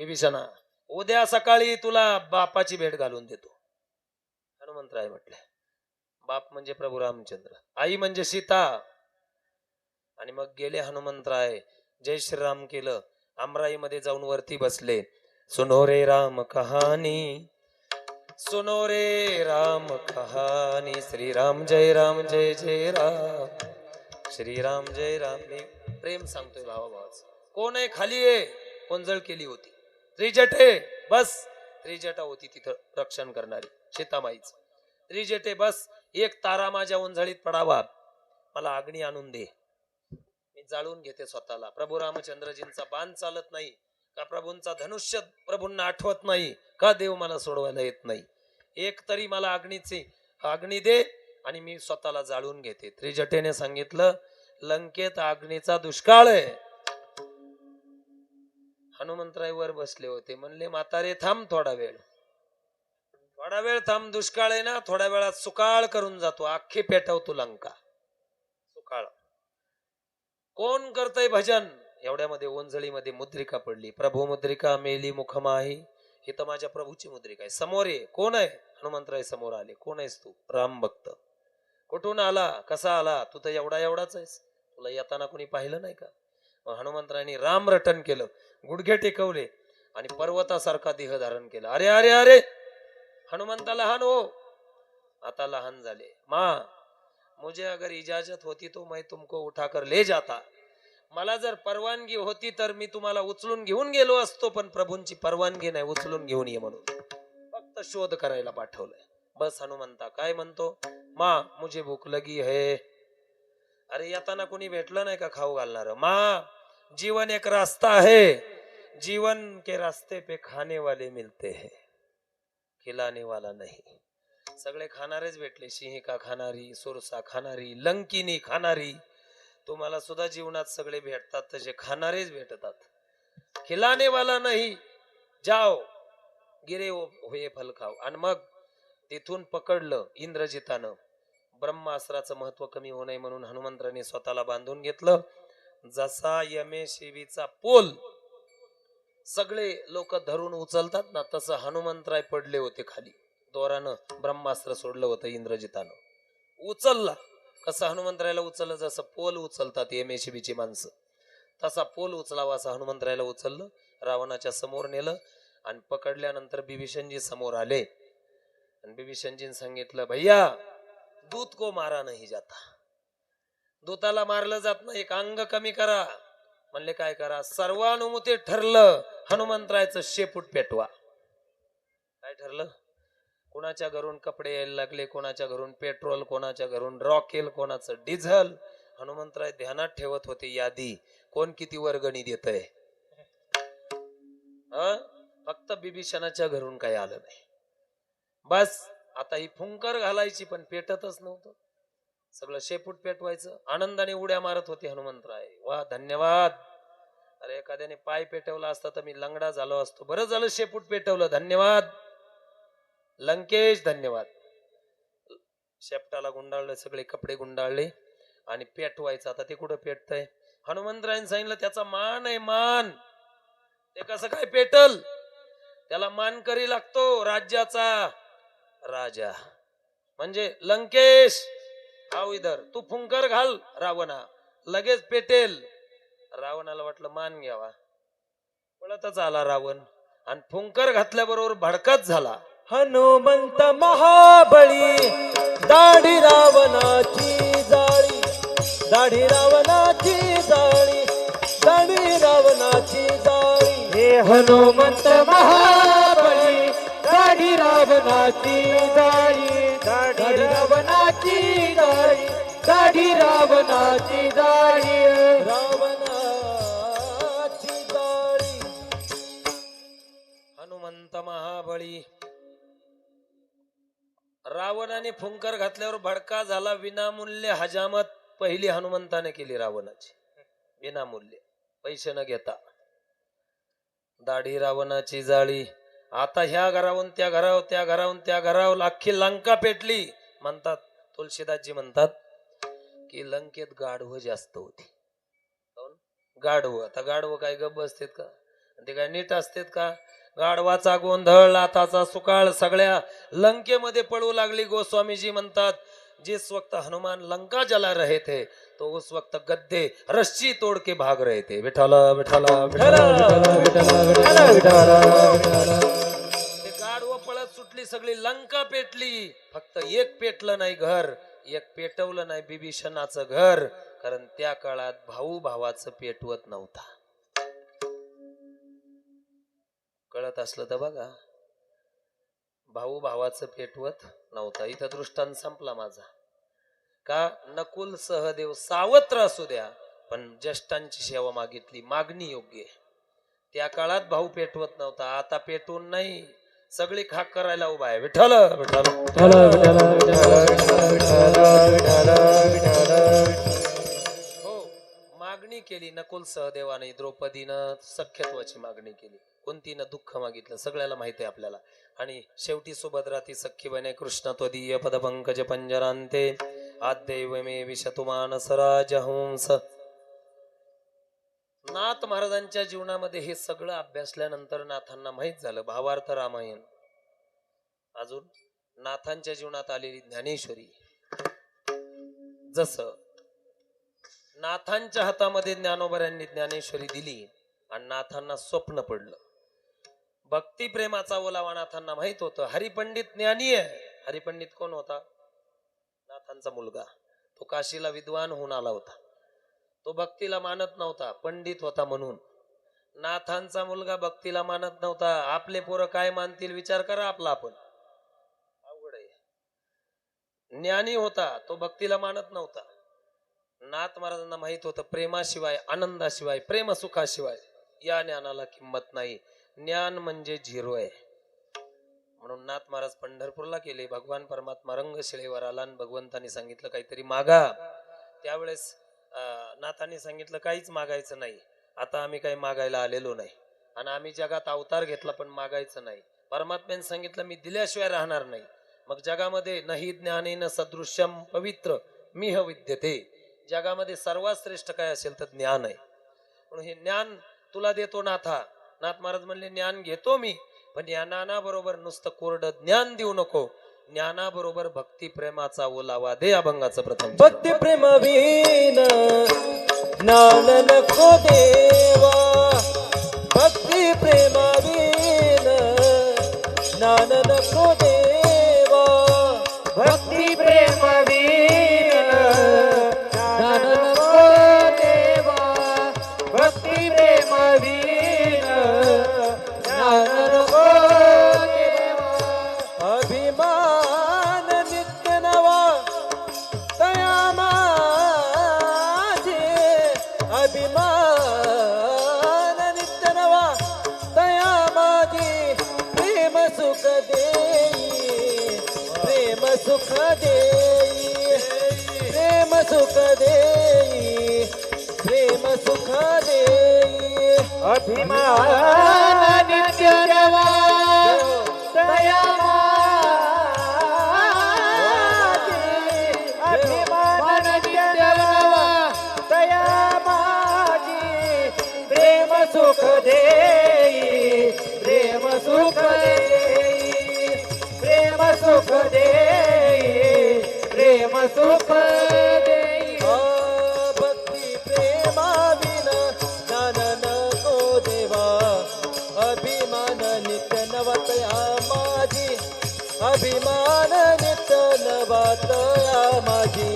विभीषणा, उद्या सकाळी तुला बापाची भेट घालून देतो. हनुमंतराय म्हटले बाप म्हणजे प्रभू रामचंद्र, आई म्हणजे सीता. आणि मग गेले हनुमंतराय, जय श्रीराम केलं. आमराईमध्ये जाऊन वरती बसले. सुनो रे राम कहाणी, सुनो रे राम कहाणी, श्रीराम जय जय राम, श्रीराम जय राम. मी प्रेम सांगतोय भावाभावाचं. कोण आहे खाली आहे, कोंजळ केली होती. त्रिजटे बस, त्रिजटा होती तिथं रक्षण करणारी सीतामाईच. त्रिजटे बस, एक तारा माझ्या ओंजळीत पडावा, मला अग्नी आणून दे, मी जाळून घेते स्वतःला. प्रभू रामचंद्रजींचा बाण चालत नाही का, प्रभूंचा धनुष्य प्रभूंना आठवत नाही का, देव मला सोडवायला येत नाही. एक तरी मला अग्नी दे आणि मी स्वतःला जाळून घेते. त्रिजटेने सांगितलं लंकेत अग्नीचा दुष्काळ आहे. हनुमंतराय वर बसले होते, म्हणले म्हातारे थांब थोडा वेळ, थोडा वेळ थांब, दुष्काळ आहे ना, थोड्या वेळात सुकाळ करून जातो, अख्खी पेटवतो लंका. सुकाळ कोण करतय भजन. एवढ्यामध्ये ओंजळीमध्ये मुद्रिका पडली. प्रभू मुद्रिका मेली मुखमाही, ही तर माझ्या प्रभूची मुद्रिका आहे. समोर आहे, कोण आहे. हनुमंतराय समोर आले. कोण आहेस तू. राम भक्त. कुठून आला, कसा आला, तू तर एवढाच आहेस, तुला येताना कोणी पाहिलं नाही का. हनुमंतरायांनी राम रटन केलं, गुडघे टेकवले आणि पर्वतासारखा देह धारण केला. अरे अरे अरे, हनुमंता लहान हो, आता लहान झाले. माँ मुझे अगर इजाजत होती तो मैं तुमको उठाकर ले जाता. मला जर परवानगी होती तर मी तुम्हाला उचलून घेऊन गेलो असतो, पण प्रभूंची परवानगी नाही उचलून घेऊन ये म्हणून, फक्त शोध करायला पाठवलंय. बस हनुमंता काय म्हणतो, माँ मुझे भूक लगी है. अरे येताना कोणी भेटलं नाही का खाऊ घालणार. माँ जीवन एक रास्ता है, जीवन के रास्ते पे खाने वाले मिलते हैं, खिलाने वाला नहीं. सगळे खाणारेच भेटले. सिंहिका खाणारी, सुरसा खाणारी, लंकिनी खाणारी. तुम्हाला सुद्धा जीवनात सगळे भेटतात, तसे खाणारेच भेटतात. खिलाने वाला नाही. जाओ गिरे होये फल खाओ. आणि मग तिथून पकडलं इंद्रजितानं. ब्रह्मास्त्राचं महत्व कमी होऊ नये म्हणून हनुमंतराने स्वतःला बांधून घेतलं. जसा यमे शिवीचा पोल सगळे लोक धरून उचलतात ना, तसं हनुमंतराय पडले होते खाली. दोरानं ब्रह्मास्त्र सोडलं होतं इंद्रजितानं. उचलला. कसं हनुमंतरायला उचललं, जसं पोल उचलतात यमेशिबीची माणसं, तसा पोल उचलावा असं हनुमंतरायला उचललं. रावणाच्या समोर नेलं आणि पकडल्यानंतर विभीषणजी समोर आले. आणि विभीषणजीने सांगितलं भैया दूत को मारा नाही जाता, दूताला मारलं जात नाही, एक अंग कमी करा. म्हणले काय करा. सर्वानुमते ठरलं हनुमंतरायचं शेपूट पेटवा. काय ठरलं. कोणाच्या घरून कपडे यायला लागले, कोणाच्या घरून पेट्रोल, कोणाच्या घरून रॉकेल, कोणाचं डिझेल. हनुमंतराय ध्यानात ठेवत होते यादी, कोण किती वर्गणी देतय. फक्त विभीषणाच्या घरून काही आलं नाही. बस आता ही फुंकर घालायची, पण पेटतच नव्हतं. सगळं शेपूट पेटवायचं. आनंदाने उड्या मारत होते हनुमंतराय. वा धन्यवाद. अरे एखाद्याने पाय पेटवला असता तर मी लंगडा झालो असतो. बरं झालं शेपूट पेटवलं, धन्यवाद लंकेश, धन्यवाद. शेपटाला गुंडाळलं, सगळे कपडे गुंडाळले आणि पेटवायचं. आता ते कुठं पेटतंय. हनुमंतरायने सांगितलं त्याचा मान आहे, मान. ते कसं काय पेटल. त्याला मानकरी लागतो, राज्याचा राजा. म्हणजे लंकेश आव इधर, तू फुंकर घाल रावणा, लगेच पेटेल. रावणाला वाटलं मान घ्यावा, पळतच आला रावण आणि फुंकर घातल्याबरोबर भडकत झाला. हनुमंत महाबळी दाढी रावणाची जाळी दाढी रावणाची जाळी दाढी रावणाची जाळी हे हनुमंत महाबळी दाढी रावणाची जाळी दाढी रावणाची जाळी दाढी रावणाची जाळी रावणाची जाळी हनुमंत महाबळी रावणाने फुंकर घातल्यावर भडका झाला. विनामूल्य हजामत पहिली हनुमंताने केली रावणाची, विनामूल्य, पैसे न घेता. दाढी रावणाची जाळी. आता ह्या घरावून त्या घरावर, त्या घरावून त्या घरावर अख्खी लंका पेटली. म्हणतात तुलसीदासजी म्हणतात की लंकेत गाढव जास्त होती. गाढव, आता गाढव काय गप्प असतात का? ते काय नीट असतात का? गाढवाचा गोंधळ, लाथाचा सुकाळ सगळ्या लंकेमध्ये पळू लागली. गोस्वामीजी म्हणतात जिस वक्त हनुमान लंका जला रहे थे तो उस वक्त गद्दे रस्सी तोड़ के भाग रहे थे. विठाला विठाला विठाला ते गाढव पळत सुटली, सगळी लंका पेटली. फक्त एक पेटलं नाही घर, एक पेटवलं नाही बिभीषणाचं घर. कारण त्या काळात भाऊ भावाचं पेटवत नव्हता. कळत असलं तर बघा, भाऊ भावाचं पेटवत नव्हता. इथं दृष्टांत संपला माझा. का? नकुल सहदेव सावत्र असू द्या पण ज्येष्ठांची सेवा मागितली, मागणी योग्य. त्या काळात भाऊ पेटवत नव्हता, आता पेटवून नाही, सगळी खाक करायला उभा आहे. विठ्ठल विठ्ठल हो, मागणी केली नकुल सहदेवाने. द्रौपदीनं सख्यत्वाची मागणी केली, कोणतीनं दुःख मागितलं, सगळ्याला माहिती आहे आपल्याला. आणि शेवटी सुभद्रा ती सख्खी बने. कृष्ण त्वदीय पद पंकज पंजरांते आद्दैव मे विशतुमान सराज हंस. नाथ महाराजांच्या जीवनामध्ये हे सगळं अभ्यासल्यानंतर नाथांना माहित झालं भावार्थ रामायण. अजून नाथांच्या जीवनात आलेली ज्ञानेश्वरी. जसं नाथांच्या हातामध्ये ज्ञानोबऱ्यांनी ज्ञानेश्वरी दिली आणि नाथांना स्वप्न पडलं. भक्ती प्रेमाचा ओलावा नाथांना माहित होतं. हरिपंडित ज्ञानी आहे. हरिपंडित कोण होता? नाथांचा मुलगा. तो काशीला विद्वान होऊन आला होता. तो भक्तीला मानत नव्हता, पंडित होता म्हणून. नाथांचा मुलगा भक्तीला मानत नव्हता. आपले पोरं काय मानतील विचार करा आपला आपण. अवघड आहे. ज्ञानी होता, तो भक्तीला मानत नव्हता. नाथ महाराजांना माहित होतं प्रेमाशिवाय, आनंदाशिवाय, प्रेम सुखाशिवाय या ज्ञानाला किंमत नाही. ज्ञान म्हणजे झिरो आहे. म्हणून नाथ महाराज पंढरपूरला गेले. भगवान परमात्मा रंगशिळेवर आला आणि भगवंतांनी सांगितलं काहीतरी मागा. त्यावेळेस नाथांनी सांगितलं काहीच मागायचं नाही. आता आम्ही काही मागायला आलेलो नाही आणि आम्ही जगात अवतार घेतला पण मागायचं नाही. परमात्म्याने सांगितलं मी दिल्याशिवाय राहणार नाही. मग जगामध्ये नाही ज्ञानेन सदृश्यम पवित्र मिह विद्यते. जगामध्ये सर्वात श्रेष्ठ काय असेल तर ज्ञान आहे. म्हणून हे ज्ञान तुला देतो नाथा. नाथ महाराज म्हणले ज्ञान घेतो मी, पण ज्ञानाबरोबर नुसतं कोरडं ज्ञान देऊ नको. ज्ञानाबरोबर भक्ती प्रेमाचा ओलावा दे. अभंगाचं प्रथम. भक्ती प्रेम विन ज्ञान नको देवा. भक्ती प्रेम विन ज्ञान नको देवा. भक्ती प्रेम विन ज्ञान नको देवा. भक्ती प्रेम विन ज्ञान नको देवा. अभिमान नित्य नवा तया माझे. अभिमान नित्य नवा तया माझे. प्रेम सुख देई, प्रेम सुख देई, प्रेम सुख देई, प्रेम सुख देई. अभिमान नित्य नवा तया माझे. अभिमान नित्य नवा तया माझे. प्रेम सुख देई, प्रेम सुख देई, प्रेम सुख देई, प्रेम सुख देई. भक्ती प्रेमा विना ज्ञान नको देवा. अभिमान नित्य नवतया माझी. अभिमान नित नवातया माझी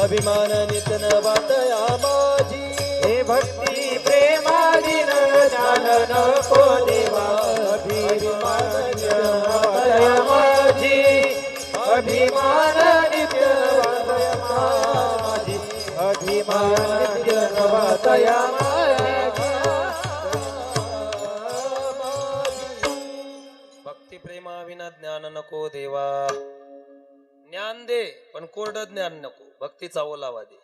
अभिमान नित नवातया माझी हे भक्ती प्रेमादी न ज्ञान नको देवा अभिमान नित नवातया माझी अभिमान नित नवातया माझी अभिमान नित नवातया भक्ती प्रेमा विना ज्ञान नको देवा. ज्ञान दे पण कोरडं ज्ञान नको, भक्तीचा ओलावा दे.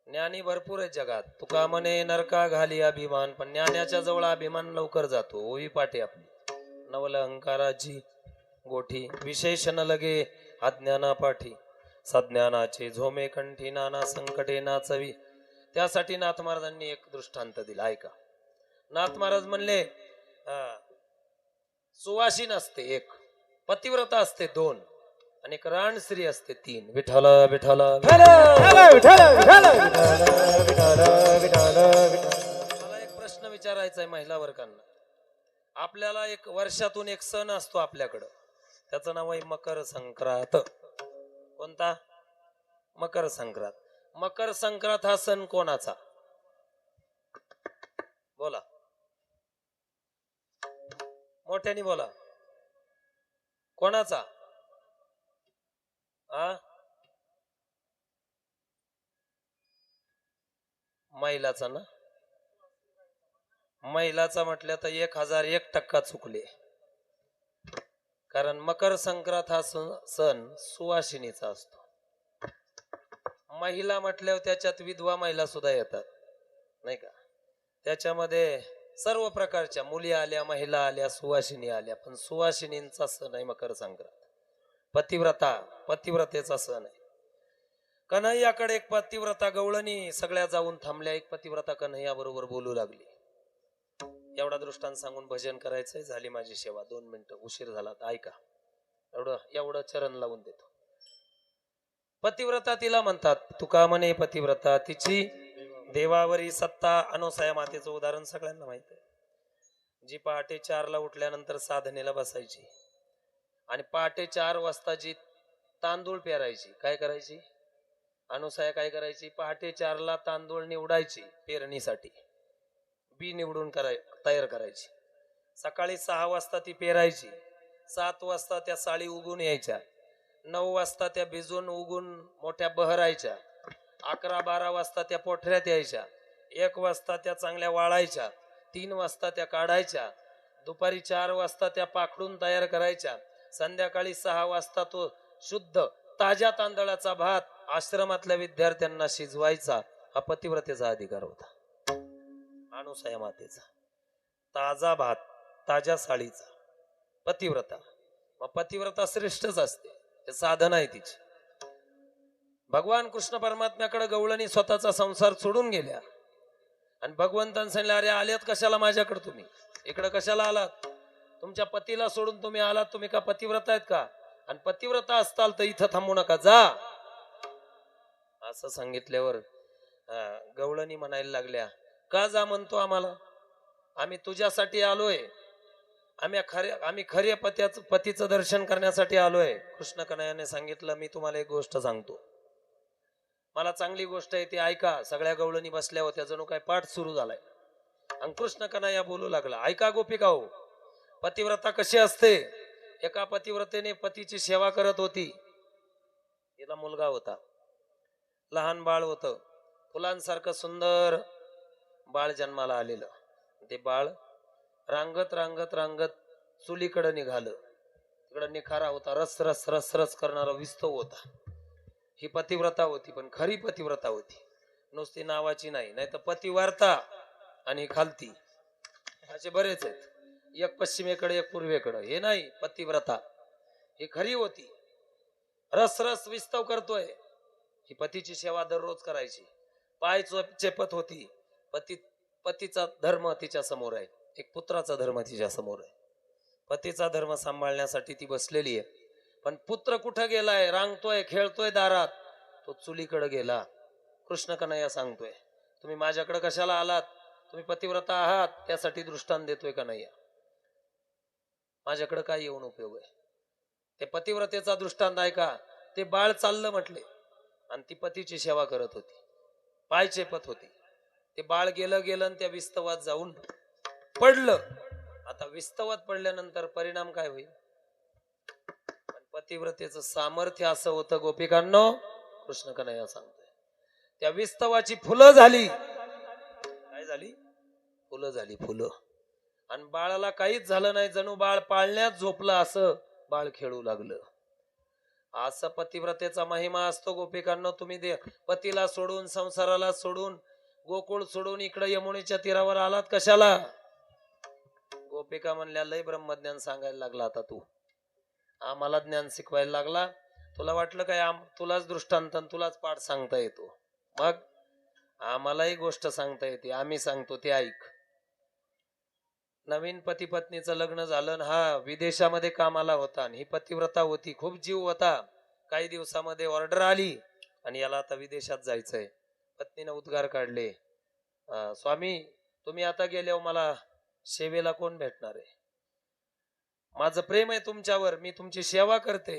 ज्ञानी भरपूर आहे जगात. तुका म्हणे नरका घाली अभिमान, पण ज्ञानाच्या जवळ अभिमान लवकर जातो. ओवी पाठी आपली नवल अहंकाराची गोठी विशेषण लगे अज्ञाना पाठी सज्ञानाचे झोमे कंठी नाना संकटे नाचवी. त्यासाठी नाथ महाराजांनी एक दृष्टांत दिला ऐका. नाथ महाराज म्हणले सुवासीन असते एक, पतिव्रता असते दोन, आणि एक राणस्त्री असते तीन. विठ्ठल विठ्ठल मला एक प्रश्न विचारायचा आहे महिला वर्गांना. आपल्याला एक वर्षातून एक सण असतो आपल्याकडं, त्याचं नाव आहे मकर संक्रांत. कोणता? मकर संक्रांत. मकर संक्रांत हा सण कोणाचा? बोला, मोठ्याने बोला. कोणाचा? महिलाचा ना? महिलाचा म्हटलं तर 1001% चुकले. कारण मकर संक्रांत हा सण सुवासिनीचा असतो. महिला म्हटल्यावर त्याच्यात विधवा महिला सुद्धा येतात नाही का? त्याच्यामध्ये सर्व प्रकारच्या मुली आल्या, महिला आल्या, सुवासिनी आल्या, पण सुवासिनींचा सण आहे मकर संक्रांत. पतिव्रतेचा सण आहे. कन्हैयाकडे एक पतिव्रता गवळणी सगळ्या जाऊन थांबल्या. एक पतिव्रता कन्हैया बरोबर बोलू लागली. एवढा दृष्टांत सांगून भजन करायचंय. झाली माझी सेवा, 2 मिनिटं उशीर झाला तर ऐका. एवढं चरण लावून देतो. पतिव्रता तिला म्हणतात. तुका म्हणे पतिव्रता तिची देवावरी सत्ता. अनुसया मातेचं उदाहरण सगळ्यांना माहित आहे. जी पहाटे 4ला उठल्यानंतर साधनेला बसायची आणि पहाटे 4 वाजता जी तांदूळ पेरायची. काय करायची? अनुसया काय करायची? पहाटे 4ला तांदूळ निवडायची पेरणीसाठी, बी निवडून तयार करायची. सकाळी 6 वाजता ती पेरायची. 7 वाजता त्या साळी उगून यायच्या. 9 वाजता त्या भिजून उगून मोठ्या बहरायच्या. 11-12 वाजता त्या पोठऱ्यात यायच्या. 1 वाजता त्या चांगल्या वाळायच्या. 3 वाजता त्या काढायच्या. दुपारी 4 वाजता त्या पाखडून तयार करायच्या. संध्याकाळी 6 वाजता तो शुद्ध ताज्या तांदळाचा भात आश्रमातल्या विद्यार्थ्यांना शिजवायचा. हा पतिव्रतेचा अधिकार होता, अनुसया मातेचा. ताजा भात ताज्या साळीचा पतिव्रता. मग पतिव्रता श्रेष्ठच असते, हे साधन आहे तिची. भगवान कृष्ण परमात्म्याकडे गवळणी स्वतःचा संसार सोडून गेल्या आणि भगवंतांनी सांगितलं, अरे आल्यात कशाला माझ्याकडे? तुम्ही इकडे कशाला आलात? तुमच्या पतीला सोडून तुम्ही आलात. तुम्ही का पतिव्रता आहेत का? आणि पतिव्रता असताल तर इथं थांबू नका, जा. असं सांगितल्यावर गवळणी म्हणायला लागल्या, का जा म्हणतो आम्हाला? आम्ही तुझ्यासाठी आलोय. आम्ही खऱ्या पतीचं दर्शन करण्यासाठी आलोय. कृष्ण कन्हैयाने सांगितलं, मी तुम्हाला एक गोष्ट सांगतो. मला चांगली गोष्ट आहे ती ऐका. सगळ्या गवळणी बसल्या होत्या, जणू काय पाठ सुरू झालाय. आणि कृष्ण कन्हैया बोलू लागला, ऐका गोपिका हो, पतिव्रता कशी असते. एका पतिव्रतेने पतीची सेवा करत होती. तिला मुलगा होता, लहान बाळ होतं, फुलांसारखं सुंदर बाळ जन्माला आलेलं. ते बाळ रांगत रांगत रांगत चुलीकडे निघालं. तिकडे निखारा होता, रस रस रस रस करणारा विस्तव होता. ही पतिव्रता होती, पण खरी पतिव्रता होती, नुसती नावाची नाही. नाही तर पतिवार्ता आणि खालती असे बरेच आहेत. एक पश्चिमेकडे एक पूर्वेकडे, हे नाही पतिव्रता. ही खरी होती. रस रस विस्तव करतोय. ही पतीची सेवा दररोज करायची. पाय चेपत होती. पतीचा धर्म तिच्या समोर आहे, एक पुत्राचा धर्म तिच्या समोर आहे. पतीचा धर्म सांभाळण्यासाठी ती बसलेली आहे. पण पुत्र कुठं गेलाय? रांगतोय, खेळतोय दारात. तो चुलीकडे गेला. कृष्ण कन्हैया सांगतोय, तुम्ही माझ्याकडे कशाला आलात? तुम्ही पतिव्रता आहात, त्यासाठी दृष्टांत देतोय कन्हैया. माझ्याकडे काय येऊन उपयोग आहे? ते पतिव्रतेचा दृष्टांत आहे का? ते बाळ चाललं म्हटले आणि ती पतीची सेवा करत होती, पाय चेपत होती. ते बाळ गेलं गेलं आणि त्या विस्तवात जाऊन पडलं. आता विस्तवात पडल्यानंतर परिणाम काय होईल? पण पतिव्रतेचं सामर्थ्य असं होतं गोपिकांनो, कृष्ण कन्हैया सांगतोय, त्या विस्तवाची फुलं झाली. काय झाली? फुलं झाली, फुलं. आणि बाळाला काहीच झालं नाही, जणू बाळ पाळण्यात झोपलं असं बाळ खेळू लागलं. असं पतिव्रतेचा महिमा असतो गोपिकांनो. तुम्ही दे पतीला सोडून, संसाराला सोडून, गोकुळ सोडून इकडे यमुनेच्या तीरावर आलात कशाला? गोपिका म्हणल्या, लय ब्रह्मज्ञान सांगायला लागला आता तू, आम्हाला ज्ञान शिकवायला लागला. तुला वाटलं काय तुलाच दृष्टांत तुलाच पाठ सांगता येतो? मग आम्हालाही गोष्ट सांगता येते, आम्ही सांगतो ते ऐक. नवीन पती पत्नीचं लग्न झालं, हा विदेशामध्ये कामाला होता आणि ही पतिव्रता होती, खूप जीव होता. काही दिवसामध्ये ऑर्डर आली आणि याला आता विदेशात जायचंय. पत्नीने उद्गार काढले, स्वामी तुम्ही आता गेल्यावर मला सेवेला कोण भेटणार आहे? माझं प्रेम आहे तुमच्यावर, मी तुमची सेवा करते,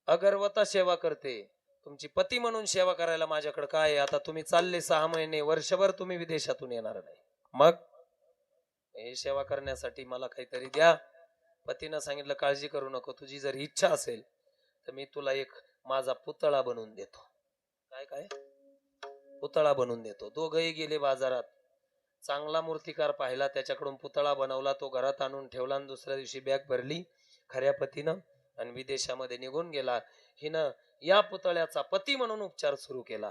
अगरवता सेवा करते. तुमची पती म्हणून सेवा करायला माझ्याकडे काय आहे? आता तुम्ही चालले 6 महिने, वर्षभर तुम्ही विदेशातून येणार नाही, मग हे सेवा करण्यासाठी मला काहीतरी द्या. पतीनं सांगितलं, काळजी करू नको, तुझी जर इच्छा असेल तर मी तुला एक माझा पुतळा बनवून देतो. काय काय? पुतळा बनवून देतो. दोघंही गेले बाजारात, चांगला मूर्तिकार पाहिला, त्याच्याकडून पुतळा बनवला, तो घरात आणून ठेवला आणि दुसऱ्या दिवशी बॅग भरली खऱ्या पतीनं आणि विदेशामध्ये निघून गेला. हिनं या पुतळ्याचा पती म्हणून उपचार सुरू केला.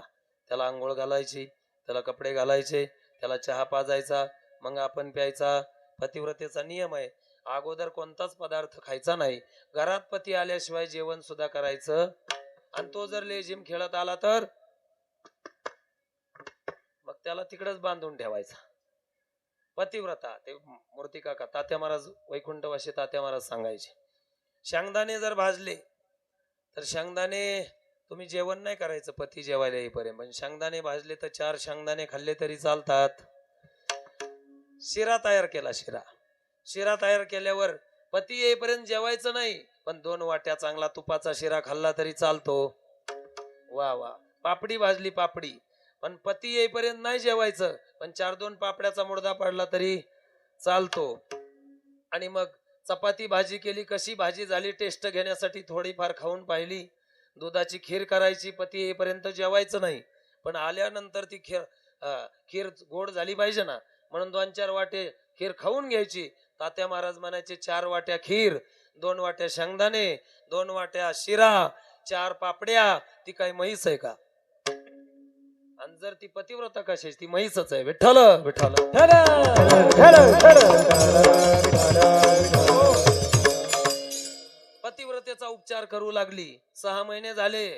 त्याला आंघोळ घालायची, त्याला कपडे घालायचे, त्याला चहा पाजायचा, मग आपण प्यायचा. पतिव्रतेचा नियम आहे, अगोदर कोणताच पदार्थ खायचा नाही, घरात पती आल्याशिवाय जेवण सुद्धा करायचं. आणि तो जर लेझिम खेळत आला तर मग त्याला तिकडेच बांधून ठेवायचा. पतिव्रता. ते मूर्ती काका तात्या महाराज, वैकुंठवासी तात्या महाराज सांगायचे, शेंगदाणे जर भाजले तर शेंगदाणे तुम्ही जेवण नाही करायचं पती जेवायला येईपर्यंत, पण शेंगदाणे भाजले तर 4 शेंगदाणे खाल्ले तरी चालतात. शिरा तयार केला, शिरा तयार केल्यावर पती येईपर्यंत जेवायचं नाही, पण 2 वाट्या चांगला तुपाचा शिरा खाल्ला तरी चालतो. वा वा. पापडी भाजली, पापडी, पण पती येईपर्यंत नाही जेवायचं, पण 4-2 पापड्याचा मुर्दा पडला तरी चालतो. आणि मग चपाती भाजी केली, कशी भाजी झाली टेस्ट घेण्यासाठी थोडीफार खाऊन पाहिली. दुधाची खीर करायची, पती येईपर्यंत जेवायचं नाही, पण आल्यानंतर ती खीर गोड झाली पाहिजे ना, म्हणून 2-4 वाटे खीर खाऊन घ्यायची. तात्या महाराज म्हणायचे, 4 वाट्या खीर, 2 वाट्या शेंगदाणे, 2 वाट्या शिरा, 4 पापड्या, ती काही म्हैस आहे का? आणि जर ती पतिव्रता कशाची? ती म्हैसच आहे. विठ्ठल विठ्ठल. पतिव्रतेचा उपचार करू लागली. 6 महिने झाले,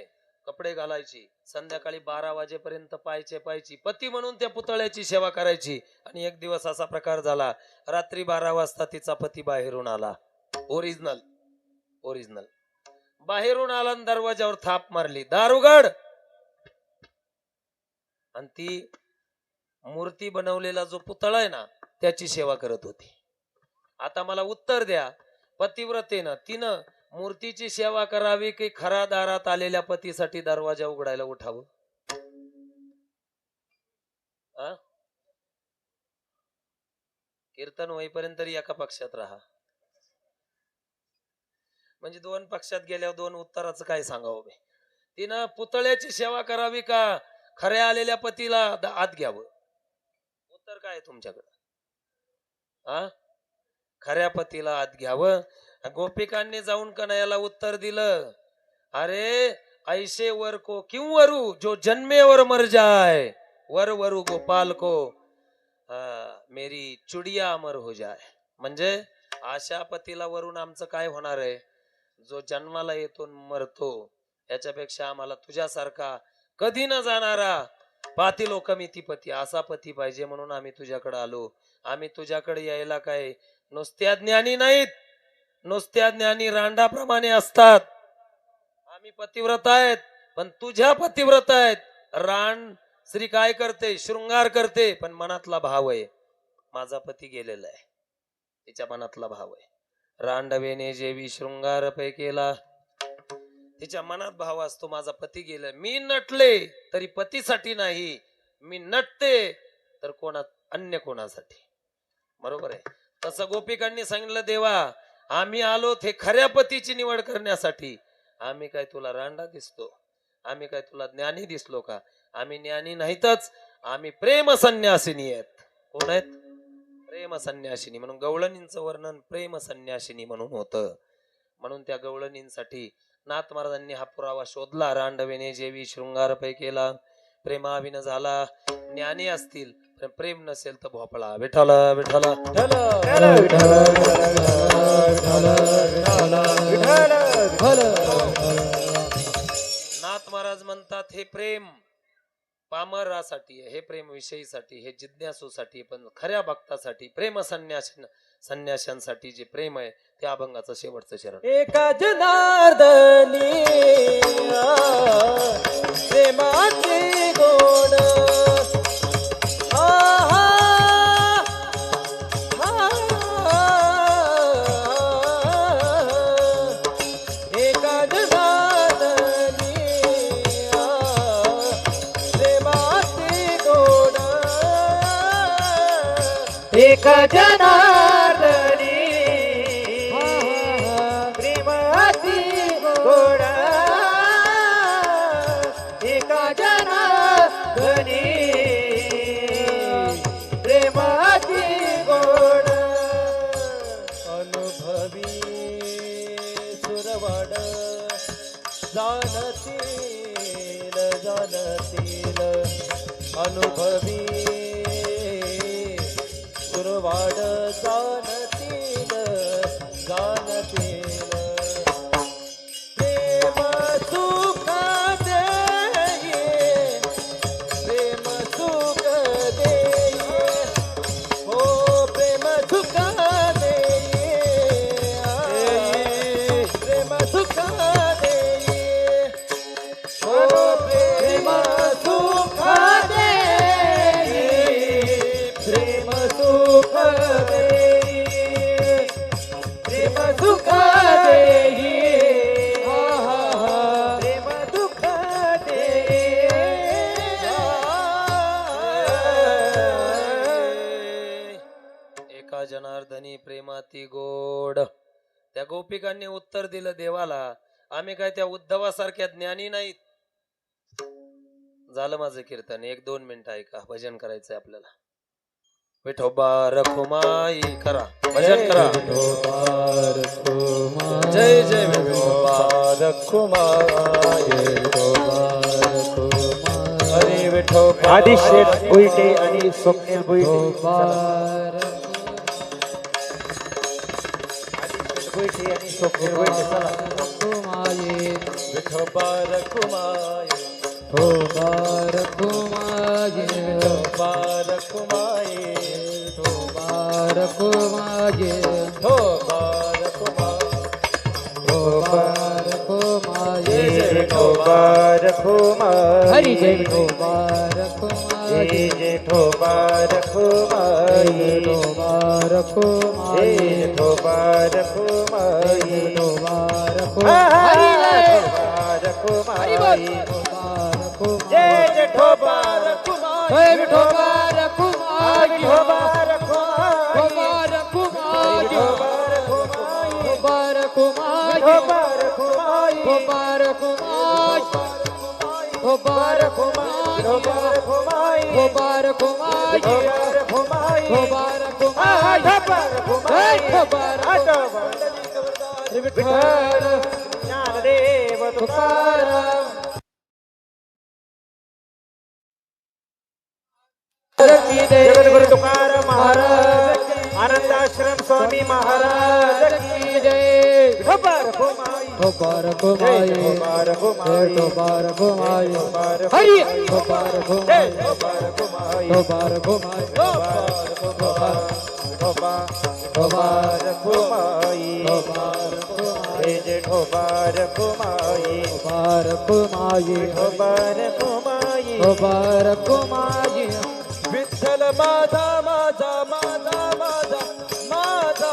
कपडे घालायची, संध्याकाळी 12 वाजेपर्यंत पाय चेपायची, पती म्हणून त्या पुतळ्याची सेवा करायची. आणि एक दिवस असा प्रकार झाला, रात्री 12 वाजता तिचा पती बाहेरून आला, ओरिजिनल बाहेरून आला, दरवाजावर थाप मारली, दार उघड. आणि ती मूर्ती बनवलेला जो पुतळा आहे ना, त्याची सेवा करत होती. आता मला उत्तर द्या, पतिव्रतेनं तिनं मूर्तीची सेवा करावी की खरा दारात आलेल्या पतीसाठी दरवाजा उघडायला उठावं? कीर्तन होईपर्यंत तरी एका पक्षात राहा. म्हणजे 2 पक्षात गेल्यावर 2 उत्तराचं काय सांगावं बे? तिनं पुतळ्याची सेवा करावी का खऱ्या आलेल्या पतीला आत घ्यावं? उत्तर काय तुमच्याकडं? खऱ्या पतीला आत घ्यावं. गोपिकांनी जाऊन कन्हैयाला उत्तर दिलं, अरे ऐसे वर को क्यों वरू जो जन्मे और मर जाए, वर वरू गोपाल को मेरी चुडिया अमर हो जाए. म्हणजे अशा पतीला वरून आमचं काय होणार आहे, जो जन्माला येतो मरतो, याच्यापेक्षा आम्हाला तुझ्यासारखा कधी न जाणारा पातीलो कमिती पती, असा पती पाहिजे, म्हणून आम्ही तुझ्याकडे आलो. आम्ही तुझ्याकडे यायला काय नुसत्या ज्ञानी नाहीत, नुसत्या ज्ञानी रांडाप्रमाणे असतात. आम्ही पतिव्रत आहेत, पण तुझ्या पतिव्रत आहेत. रांड स्त्री काय करते? शृंगार करते, पण मनातला भाव आहे माझा पती गेलेला आहे, तिच्या मनातला भाव आहे. रांडवेने जेवी शृंगार पै केला. तिच्या मनात भाव असतो माझा पती गेला. मी नटले तरी पतीसाठी नाही, मी नटते तर अन्य कोणासाठी. बरोबर आहे. तसं गोपिकांनी सांगितलं देवा आम्ही आलो ते खऱ्या पतीची निवड करण्यासाठी. आम्ही काय तुला रांडा दिसतो? आम्ही काय तुला ज्ञानी दिसलो का? आम्ही ज्ञानी नाहीतच, आम्ही प्रेम संन्यासिनी आहेत. कोण आहेत? प्रेम संन्यासिनी. म्हणून गवळणींचं वर्णन प्रेम संन्यासिनी म्हणून होतं. म्हणून त्या गवळणींसाठी नाथ महाराजांनी हा पुरावा शोधला. रांडवेने जेवी शृंगार पै केला. प्रेमाविन झाला. ज्ञानी असतील पण प्रेम नसेल तर भोपळा. विठ्ठल विठ्ठल नाथ महाराज म्हणतात हे प्रेम पामरासाठी, हे प्रेम विषयीसाठी, हे जिज्ञासूसाठी, पण खऱ्या भक्तासाठी प्रेम संन्याशांसाठी जे प्रेम आहे त्या अभंगाचं शेवटचं चरण. एका जनार्दनी प्रेमाचे गोड एका जनार्दनी प्रेमाचे गोड एका जनार्दनी प्रेमाची गोड एका जनार्दनी प्रेमाची गोड अनुभवी सुरवाड जाणतील जाणतील अनुभवी सुरवाड जाणतील जाणतील प्रेम सुख देये प्रेम सुख देये हो प्रेम सुख देये प्रेम सुख देये हो प्रेम सुख देये प्रेम सुख देये प्रेम सुख देये प्रेम दुःख एका जनार्दनी प्रेमाती गोड. त्या गोपिकांनी उत्तर दिलं देवाला आम्ही काय त्या उद्धवासारख्या ज्ञानी नाहीत. झालं माझं कीर्तन. 1-2 मिनिटं ऐका. भजन करायचंय आपल्याला. विठोबा रखुमाई करा, भजन करा. जय जय विठोबा रखुमाई हरी विठोबा. आदिशेठ बुईटे आणि स्वप्नील बुईटे बुईटे आणि स्वप्नील बुईटे चला. विठोबा रखुमाई विठोबा रखुमाई विठोबा रखुमाई विठोबा रखुमाई विठोबा रखुमाई विठोबा रखुमाई जय जय विठोबा रखुमाई हरी जय विठोबा रखुमाई जय विठोबा रखुमाई विठोबा रखुमाई विठोबा रखुमाई विठोबा रखुमाई रखुमाई जय विठोबा रखुमाई जय विठोबा रखुमाई विठोबा रखुमाई विठोबा रखुमाई विठोबा रखुमाई विठोबा रखुमाई विठोबा रखुमाई विठोबा रखुमाई विठोबा रखुमाई विठोबा रखुमाई विठोबा रखुमाई विठोबा रखुमाई विठ्ठल ज्ञानदेव तुकाराम जगद्गुरु तुकाराम महाराज आनंदाश्रम स्वामी महाराज की जय. विठोबा रखुमाई विठोबा रखुमाई विठोबा रखुमाई विठोबा रखुमाई हरी विठोबा रखुमाई विठोबा रखुमाई विठोबा रखुमाई विठोबा विठोबा रखुमाई जय विठोबा रखुमाई विठोबा रखुमाई विठोबा रखुमाई विठोबा रखुमाई विठ्ठल माझा माझा माझा माझा माझा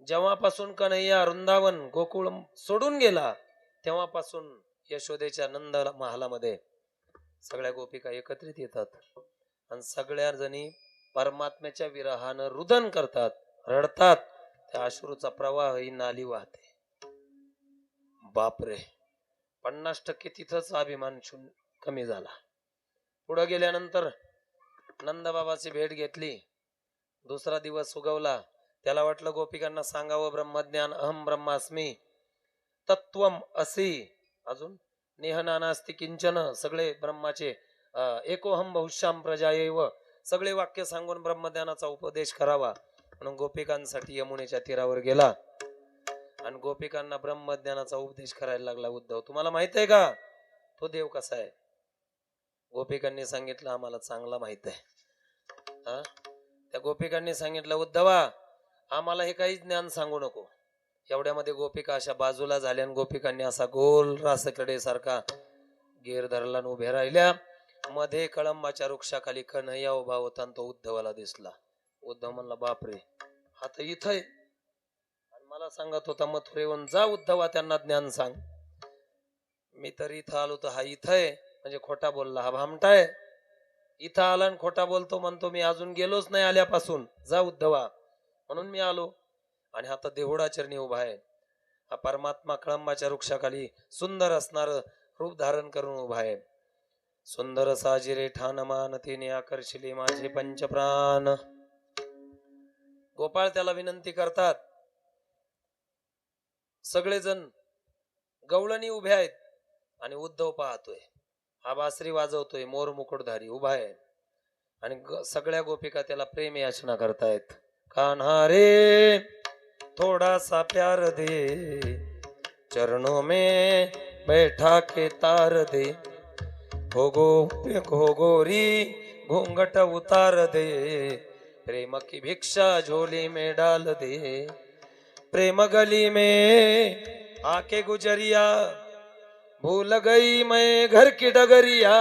जेव्हापासून कन्हैया वृंदावन गोकुळ सोडून गेला तेव्हापासून यशोदेच्या नंद महालामध्ये सगळ्या गोपिका एकत्रित येतात आणि सगळ्या जणी परमात्म्याच्या विरहानं रुदन करतात, रडतात. त्या अश्रूचा प्रवाह ही नाली वाहते. बापरे, 50% तिथंच अभिमान कमी झाला. पुढे गेल्यानंतर नंदबाबाची भेट घेतली. दुसरा दिवस उगवला. त्याला वाटलं गोपिकांना सांगावं ब्रह्मज्ञान, अहम ब्रह्मास्मी तत्वम असी, अजून नेहनानास्ति किंचन, सगळे ब्रह्माचे एकोहम बहुश्याम प्रजायैव, सगळे वाक्य सांगून ब्रह्मज्ञानाचा उपदेश करावा म्हणून गोपिकांसाठी यमुनेच्या तीरावर गेला आणि गोपिकांना ब्रह्मज्ञानाचा उपदेश करायला लागला. उद्धव, तुम्हाला माहित आहे का तो देव कसा आहे? गोपिकांनी सांगितलं, आम्हाला चांगला माहित आहे. त्या गोपिकांनी सांगितलं, उद्धवा आम्हाला हे काही ज्ञान सांगू नको. एवढ्यामध्ये गोपिका अशा बाजूला झाल्या आणि गोपिकांनी असा गोल रासकडे सारखा गेर धरला आणि उभ्या राहिल्या. मध्ये कळंबाच्या वृक्षाखाली कन्हैया उभा होता आणि तो उद्धवाला दिसला. उद्धव म्हणला, बापरे, हा तर इथं आहे आणि मला सांगत होता मथुरेहून जा उद्धवा त्यांना ज्ञान सांग. मी तर इथं आलो तर हा इथं आहे म्हणजे खोटा बोलला, हा भामटा आहे. इथं आला आणि खोटा बोलतो, म्हणतो मी अजून गेलोच नाही आल्यापासून, जा उद्धवा म्हणून मी आलो. आणि हा तर देहुडाचरणी उभा आहे. हा परमात्मा कळंबाच्या वृक्षाखाली सुंदर असणार रूप धारण करून उभा आहे. सुंदर साजिरे ठाण मान तिने आकर्षिले माझे पंचप्राण. गोपाळ त्याला विनंती करतात. सगळेजण गवळणी उभे आहेत आणि उद्धव पाहतोय. हा बासरी वाजवतोय, मोर मुकुटधारी उभा आहे आणि सगळ्या गोपिका त्याला प्रेम याचना करतायत. कान्हा रे थोड़ा सा प्यार दे, चरणों में बैठा के तार दे, हो गोरी घूंघट उतार दे, प्रेम की भिक्षा झोली में डाल दे, प्रेम गली में आके गुजरिया, भूल गई मैं घर की डगरिया,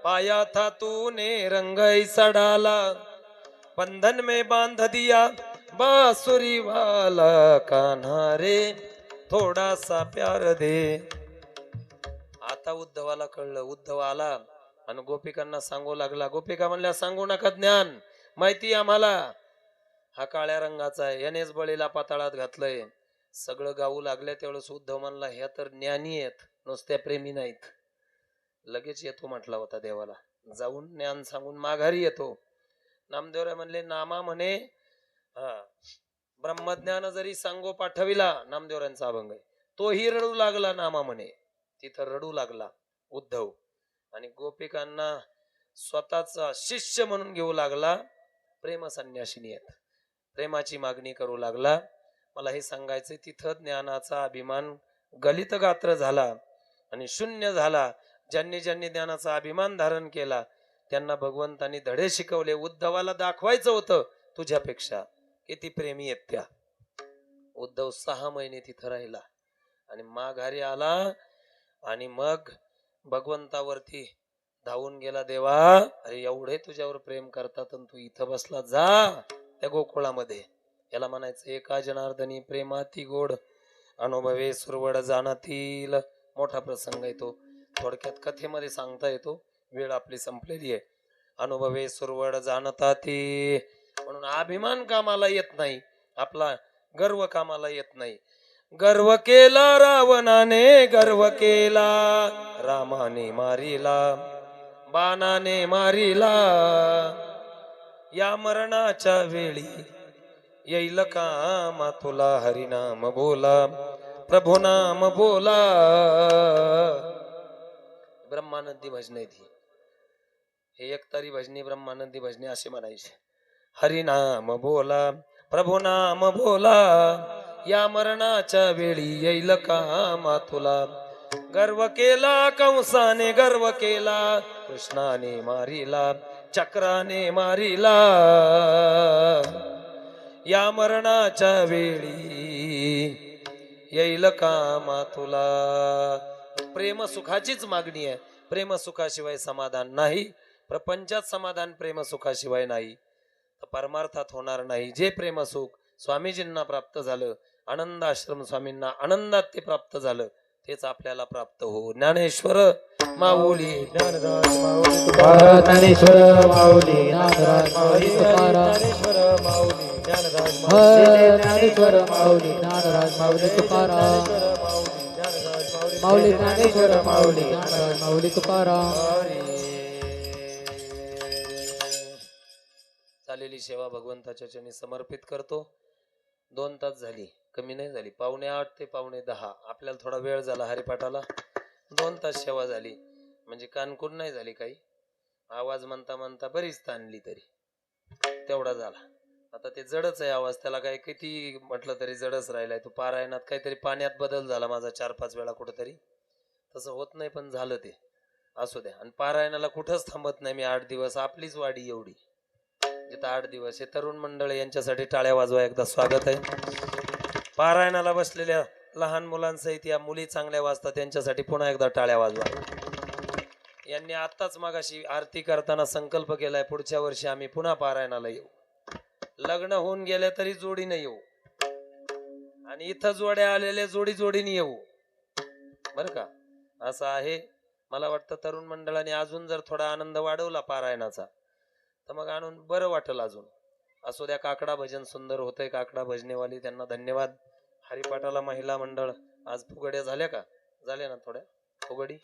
पाया था तूने रंग ऐसा डाला, बंधन में बांध दिया बांसुरी वाला, कान्हा रे थोड़ा सा प्यार दे. आता उद्धवाला कळलं. उद्धव आला आणि गोपिकांना सांगू लागला. गोपिका म्हणल्या, सांगू नका ज्ञान, माहिती आम्हाला हा काळ्या रंगाचा आहे, यानेच बळीला पाताळात घातलंय. सगळं गाऊ लागल्या. तेवढंच उद्धव म्हणला, ह्या तर ज्ञानी आहेत, नुसत्या प्रेमी नाहीत. लगेच येतो म्हटला होता देवाला. जाऊन ज्ञान सांगून माघारी येतो. नामदेवराय म्हणले, नामा म्हणे ब्रह्मज्ञान जरी सांगो पाठविला, नामदेवरायांचा अभंग आहे, तोही रडू लागला नामा म्हणे. तिथं रडू लागला उद्धव आणि गोपिकांना स्वतःचा शिष्य म्हणून घेऊ लागला. प्रेम संन्यासिनी आहेत, प्रेमाची मागणी करू लागला. मला हे सांगायचं, तिथं ज्ञानाचा अभिमान गलित गात्र झाला आणि शून्य झाला. ज्यांनी ज्यांनी ज्ञानाचा अभिमान धारण केला त्यांना भगवंतांनी धडे शिकवले. उद्धवाला दाखवायचं होतं तुझ्यापेक्षा किती प्रेमी आहेत त्या. उद्धव 6 महिने तिथं राहिला आणि माघारी आला आणि मग भगवंतावरती धावून गेला. देवा, अरे एवढे तुझ्यावर प्रेम करतात आणि तू इथं बसला, जा त्या गोकुळामध्ये. याला म्हणायचं, एका जनार्दनी प्रेमाती गोड, अनुभवे सुरवड जाणतील. मोठा प्रसंग आहे तो, थोडक्यात कथेमध्ये सांगता येतो, वेळ आपली संपलेली आहे. अनुभवे सुरवड जाणताती, म्हणून अभिमान कामाला येत नाही, आपला गर्व कामाला येत नाही. गर्व केला रावणाने, गर्व केला रामाने मारिला, बाणाने मारिला, या मरणाच्या वेळी येईल कामा तुला, हरिनाम बोला, प्रभु नाम बोला. ब्रह्मानंदी भजने ती, हे एकतारी भजनी ब्रह्मानंदी भजने असे म्हणायचे. हरिनाम बोला, प्रभु नाम बोला, या मरणाच्या वेळी येईल कामा तुला. गर्व केला कंसाने, गर्व केला कृष्णाने मारिला, चक्राने मारिला, या मरणाच्या वेळी येईल कामा तुला. प्रेम सुखाचीच मागणी आहे. प्रेम सुखाशिवाय समाधान नाही. प्रपंचात समाधान प्रेम सुखाशिवाय नाही तर परमार्थात होणार नाही. जे प्रेम सुख स्वामीजींना प्राप्त झालं, आनंद आश्रम स्वामींना आनंदात ते प्राप्त झालं, तेच आपल्याला प्राप्त हो. ज्ञानेश्वर माऊली ज्ञानराज माऊली तुकाराम ज्ञानेश्वर माऊली ज्ञानराज माऊली तुकाराम ज्ञानेश्वर माऊली ज्ञानराज ज्ञानेश्वर माऊली ज्ञानराज माऊली तुकाराम माऊली ज्ञानेश्वर माऊली ज्ञानराज माऊली तुकाराम. झालेली सेवा भगवंताच्या चरणी समर्पित करतो. 2 तास झाली, कमी नाही झाली. 7:45 ते 10:15 आपल्याला थोडा वेळ झाला हरिपाठाला. 2 तास सेवा झाली म्हणजे कानकून नाही झाली काही. आवाज म्हणता म्हणता बरीच ताणली तरी तेवढा झाला. आता ते जडच आहे आवाज, त्याला काय किती म्हटलं तरी जडच राहिलाय. तो पारायणात काहीतरी पाण्यात बदल झाला माझा 4-5 वेळा कुठंतरी, तसं होत नाही पण झालं ते. असू द्या. आणि पारायणाला कुठंच थांबत नाही मी 8 दिवस. आपलीच वाडी एवढी जिथं 8 दिवस. हे तरुण मंडळ यांच्यासाठी टाळ्या वाजवा. एकदा स्वागत आहे. पारायणाला बसलेल्या लहान मुलांसहित या मुली चांगल्या वाजतात, त्यांच्यासाठी पुन्हा एकदा टाळ्या वाजवा. यांनी आत्ताच मागाशी आरती करताना संकल्प केलाय, पुढच्या वर्षी आम्ही पुन्हा पारायणाला येऊ. लग्न होऊन गेले तरी जोडीने येऊ, आणि इथं जोड्या आलेल्या जोडी जोडीने येऊ, बरं का. असं आहे. मला वाटतं तरुण मंडळाने अजून जर थोडा आनंद वाढवला पारायणाचा तर मग आणून बरं वाटेल अजून. असू द्या. काकडा भजन सुंदर होतंय. काकडा भजनेवाली त्यांना धन्यवाद. हरिपाठाला महिला मंडळ आज फुगड्या झाल्या का? झाल्या ना थोड्या फुगडी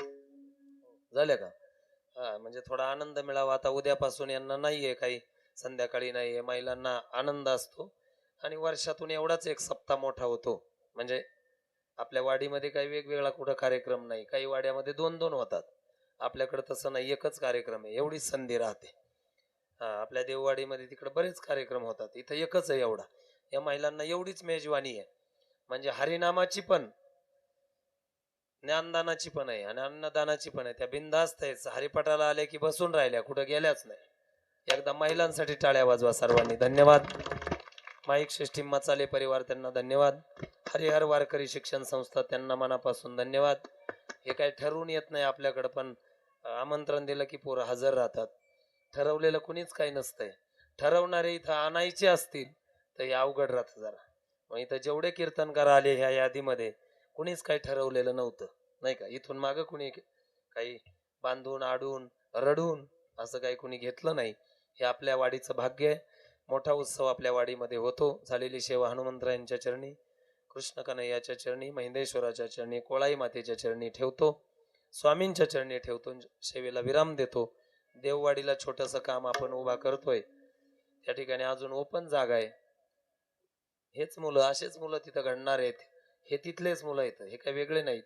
झाल्या का? हा, म्हणजे थोडा आनंद मिळावा. आता उद्यापासून यांना नाहीये काही, संध्याकाळी नाहीये. महिलांना आनंद असतो आणि वर्षातून एवढाच एक सप्ताह मोठा होतो. म्हणजे आपल्या वाडीमध्ये काही वेगवेगळा कुठं कार्यक्रम नाही. काही वाड्यामध्ये 2-2 होतात. आपल्याकडे तसं नाही, एकच कार्यक्रम आहे. एवढीच संधी राहते. हा, आपल्या देववाडीमध्ये तिकडे बरेच कार्यक्रम होतात, इथं एकच आहे एवढा. या महिलांना एवढीच मेजवानी आहे. म्हणजे हरिनामाची पण, ज्ञानदानाची पण आहे आणि अन्नदानाची पण आहे. त्या बिनधास्त आहेत. हरिपाठाला आल्या की बसून राहिल्या, कुठं गेल्याच नाही. एकदा महिलांसाठी टाळ्या वाजवा सर्वांनी. धन्यवाद. माईक सिस्टीम मचाले परिवार त्यांना धन्यवाद. हरिहर वारकरी शिक्षण संस्था त्यांना मनापासून धन्यवाद. हे काही ठरवून येत नाही आपल्याकडं, पण आमंत्रण दिलं की पोरं हजर राहतात. ठरवलेलं कुणीच काही नसतंय. ठरवणारे इथं आणायचे असतील तर हे अवघड राहतं जरा. मग इथं जेवढे कीर्तनकार आले ह्या यादीमध्ये कुणीच काही ठरवलेलं नव्हतं, नाही का. इथून मागं कुणी काही बांधून आडून रडून असं काही कुणी घेतलं नाही. हे आपल्या वाडीचं भाग्य आहे. मोठा उत्सव आपल्या वाडीमध्ये होतो. झालेली सेवा हनुमंतरायांच्या चरणी, कृष्ण कन्हैयाच्या चरणी, महेंद्रेश्वराच्या चरणी, कोळाई मातेच्या चरणी ठेवतो. स्वामींच्या चरणी ठेवतो. सेवेला विराम देतो. देववाडीला छोटंसं काम आपण उभा करतोय. त्या ठिकाणी अजून ओपन जागा आहे. हेच मुलं, असेच मुलं तिथं घडणार आहेत. हे तिथलेच मुलं आहेत, हे काही वेगळे नाहीत,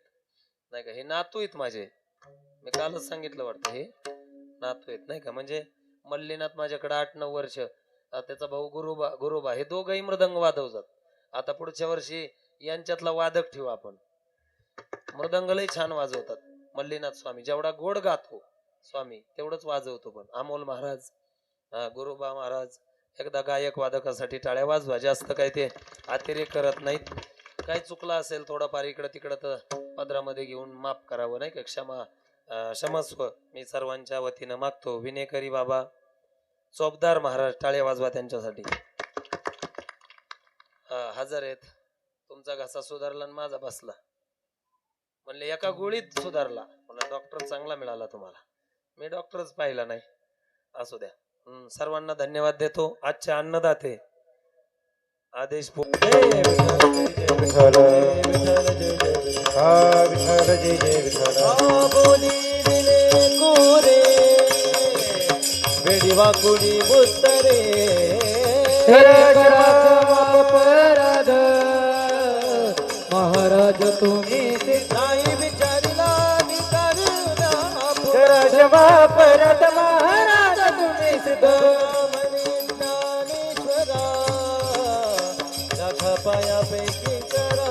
नाही का. हे नातू आहेत माझे. मी कालच सांगितलं वाटतं, हे नातू आहेत, नाही का. म्हणजे मल्लीनाथ माझ्याकडे 8-9 वर्ष, त्याचा भाऊ गुरुबा हे दोघंही मृदंग वाजवतात. आता पुढच्या वर्षी यांच्यातला वादक ठेवू आपण. मृदंगलही छान वाजवतात मल्लीनाथ स्वामी. जेवढा गोड गातो स्वामी तेवढंच वाजवतो. पण अमोल महाराज, गुरुबा महाराज, एकदा गायक वादकासाठी टाळ्या वाजवा. जास्त काही ते अतिरेक करत नाहीत. काही चुकलं असेल थोडंफार इकडं तिकडं तर पदरामध्ये घेऊन माफ करावं, नाही का. क्षमस्व मी सर्वांच्या वतीनं मागतो. विनेकरी बाबा चोपदार महाराज टाळ्या वाजवा त्यांच्यासाठी. हजर आहेत. तुमचा घसा सुधारला आणि माझा बसला. म्हणले एका गोळीत सुधारला. मला डॉक्टर चांगला मिळाला तुम्हाला. मी डॉक्टरच पाहिला नाही. असू द्या. सर्वांना धन्यवाद देतो. आजचे अन्नदाते आदेश वाकुडी बुस्तरे महाराज तुम्ही नाही विचारला परत महाराज तुम्ही सिद्ध ज्ञानेश्वरा पायापैकी करा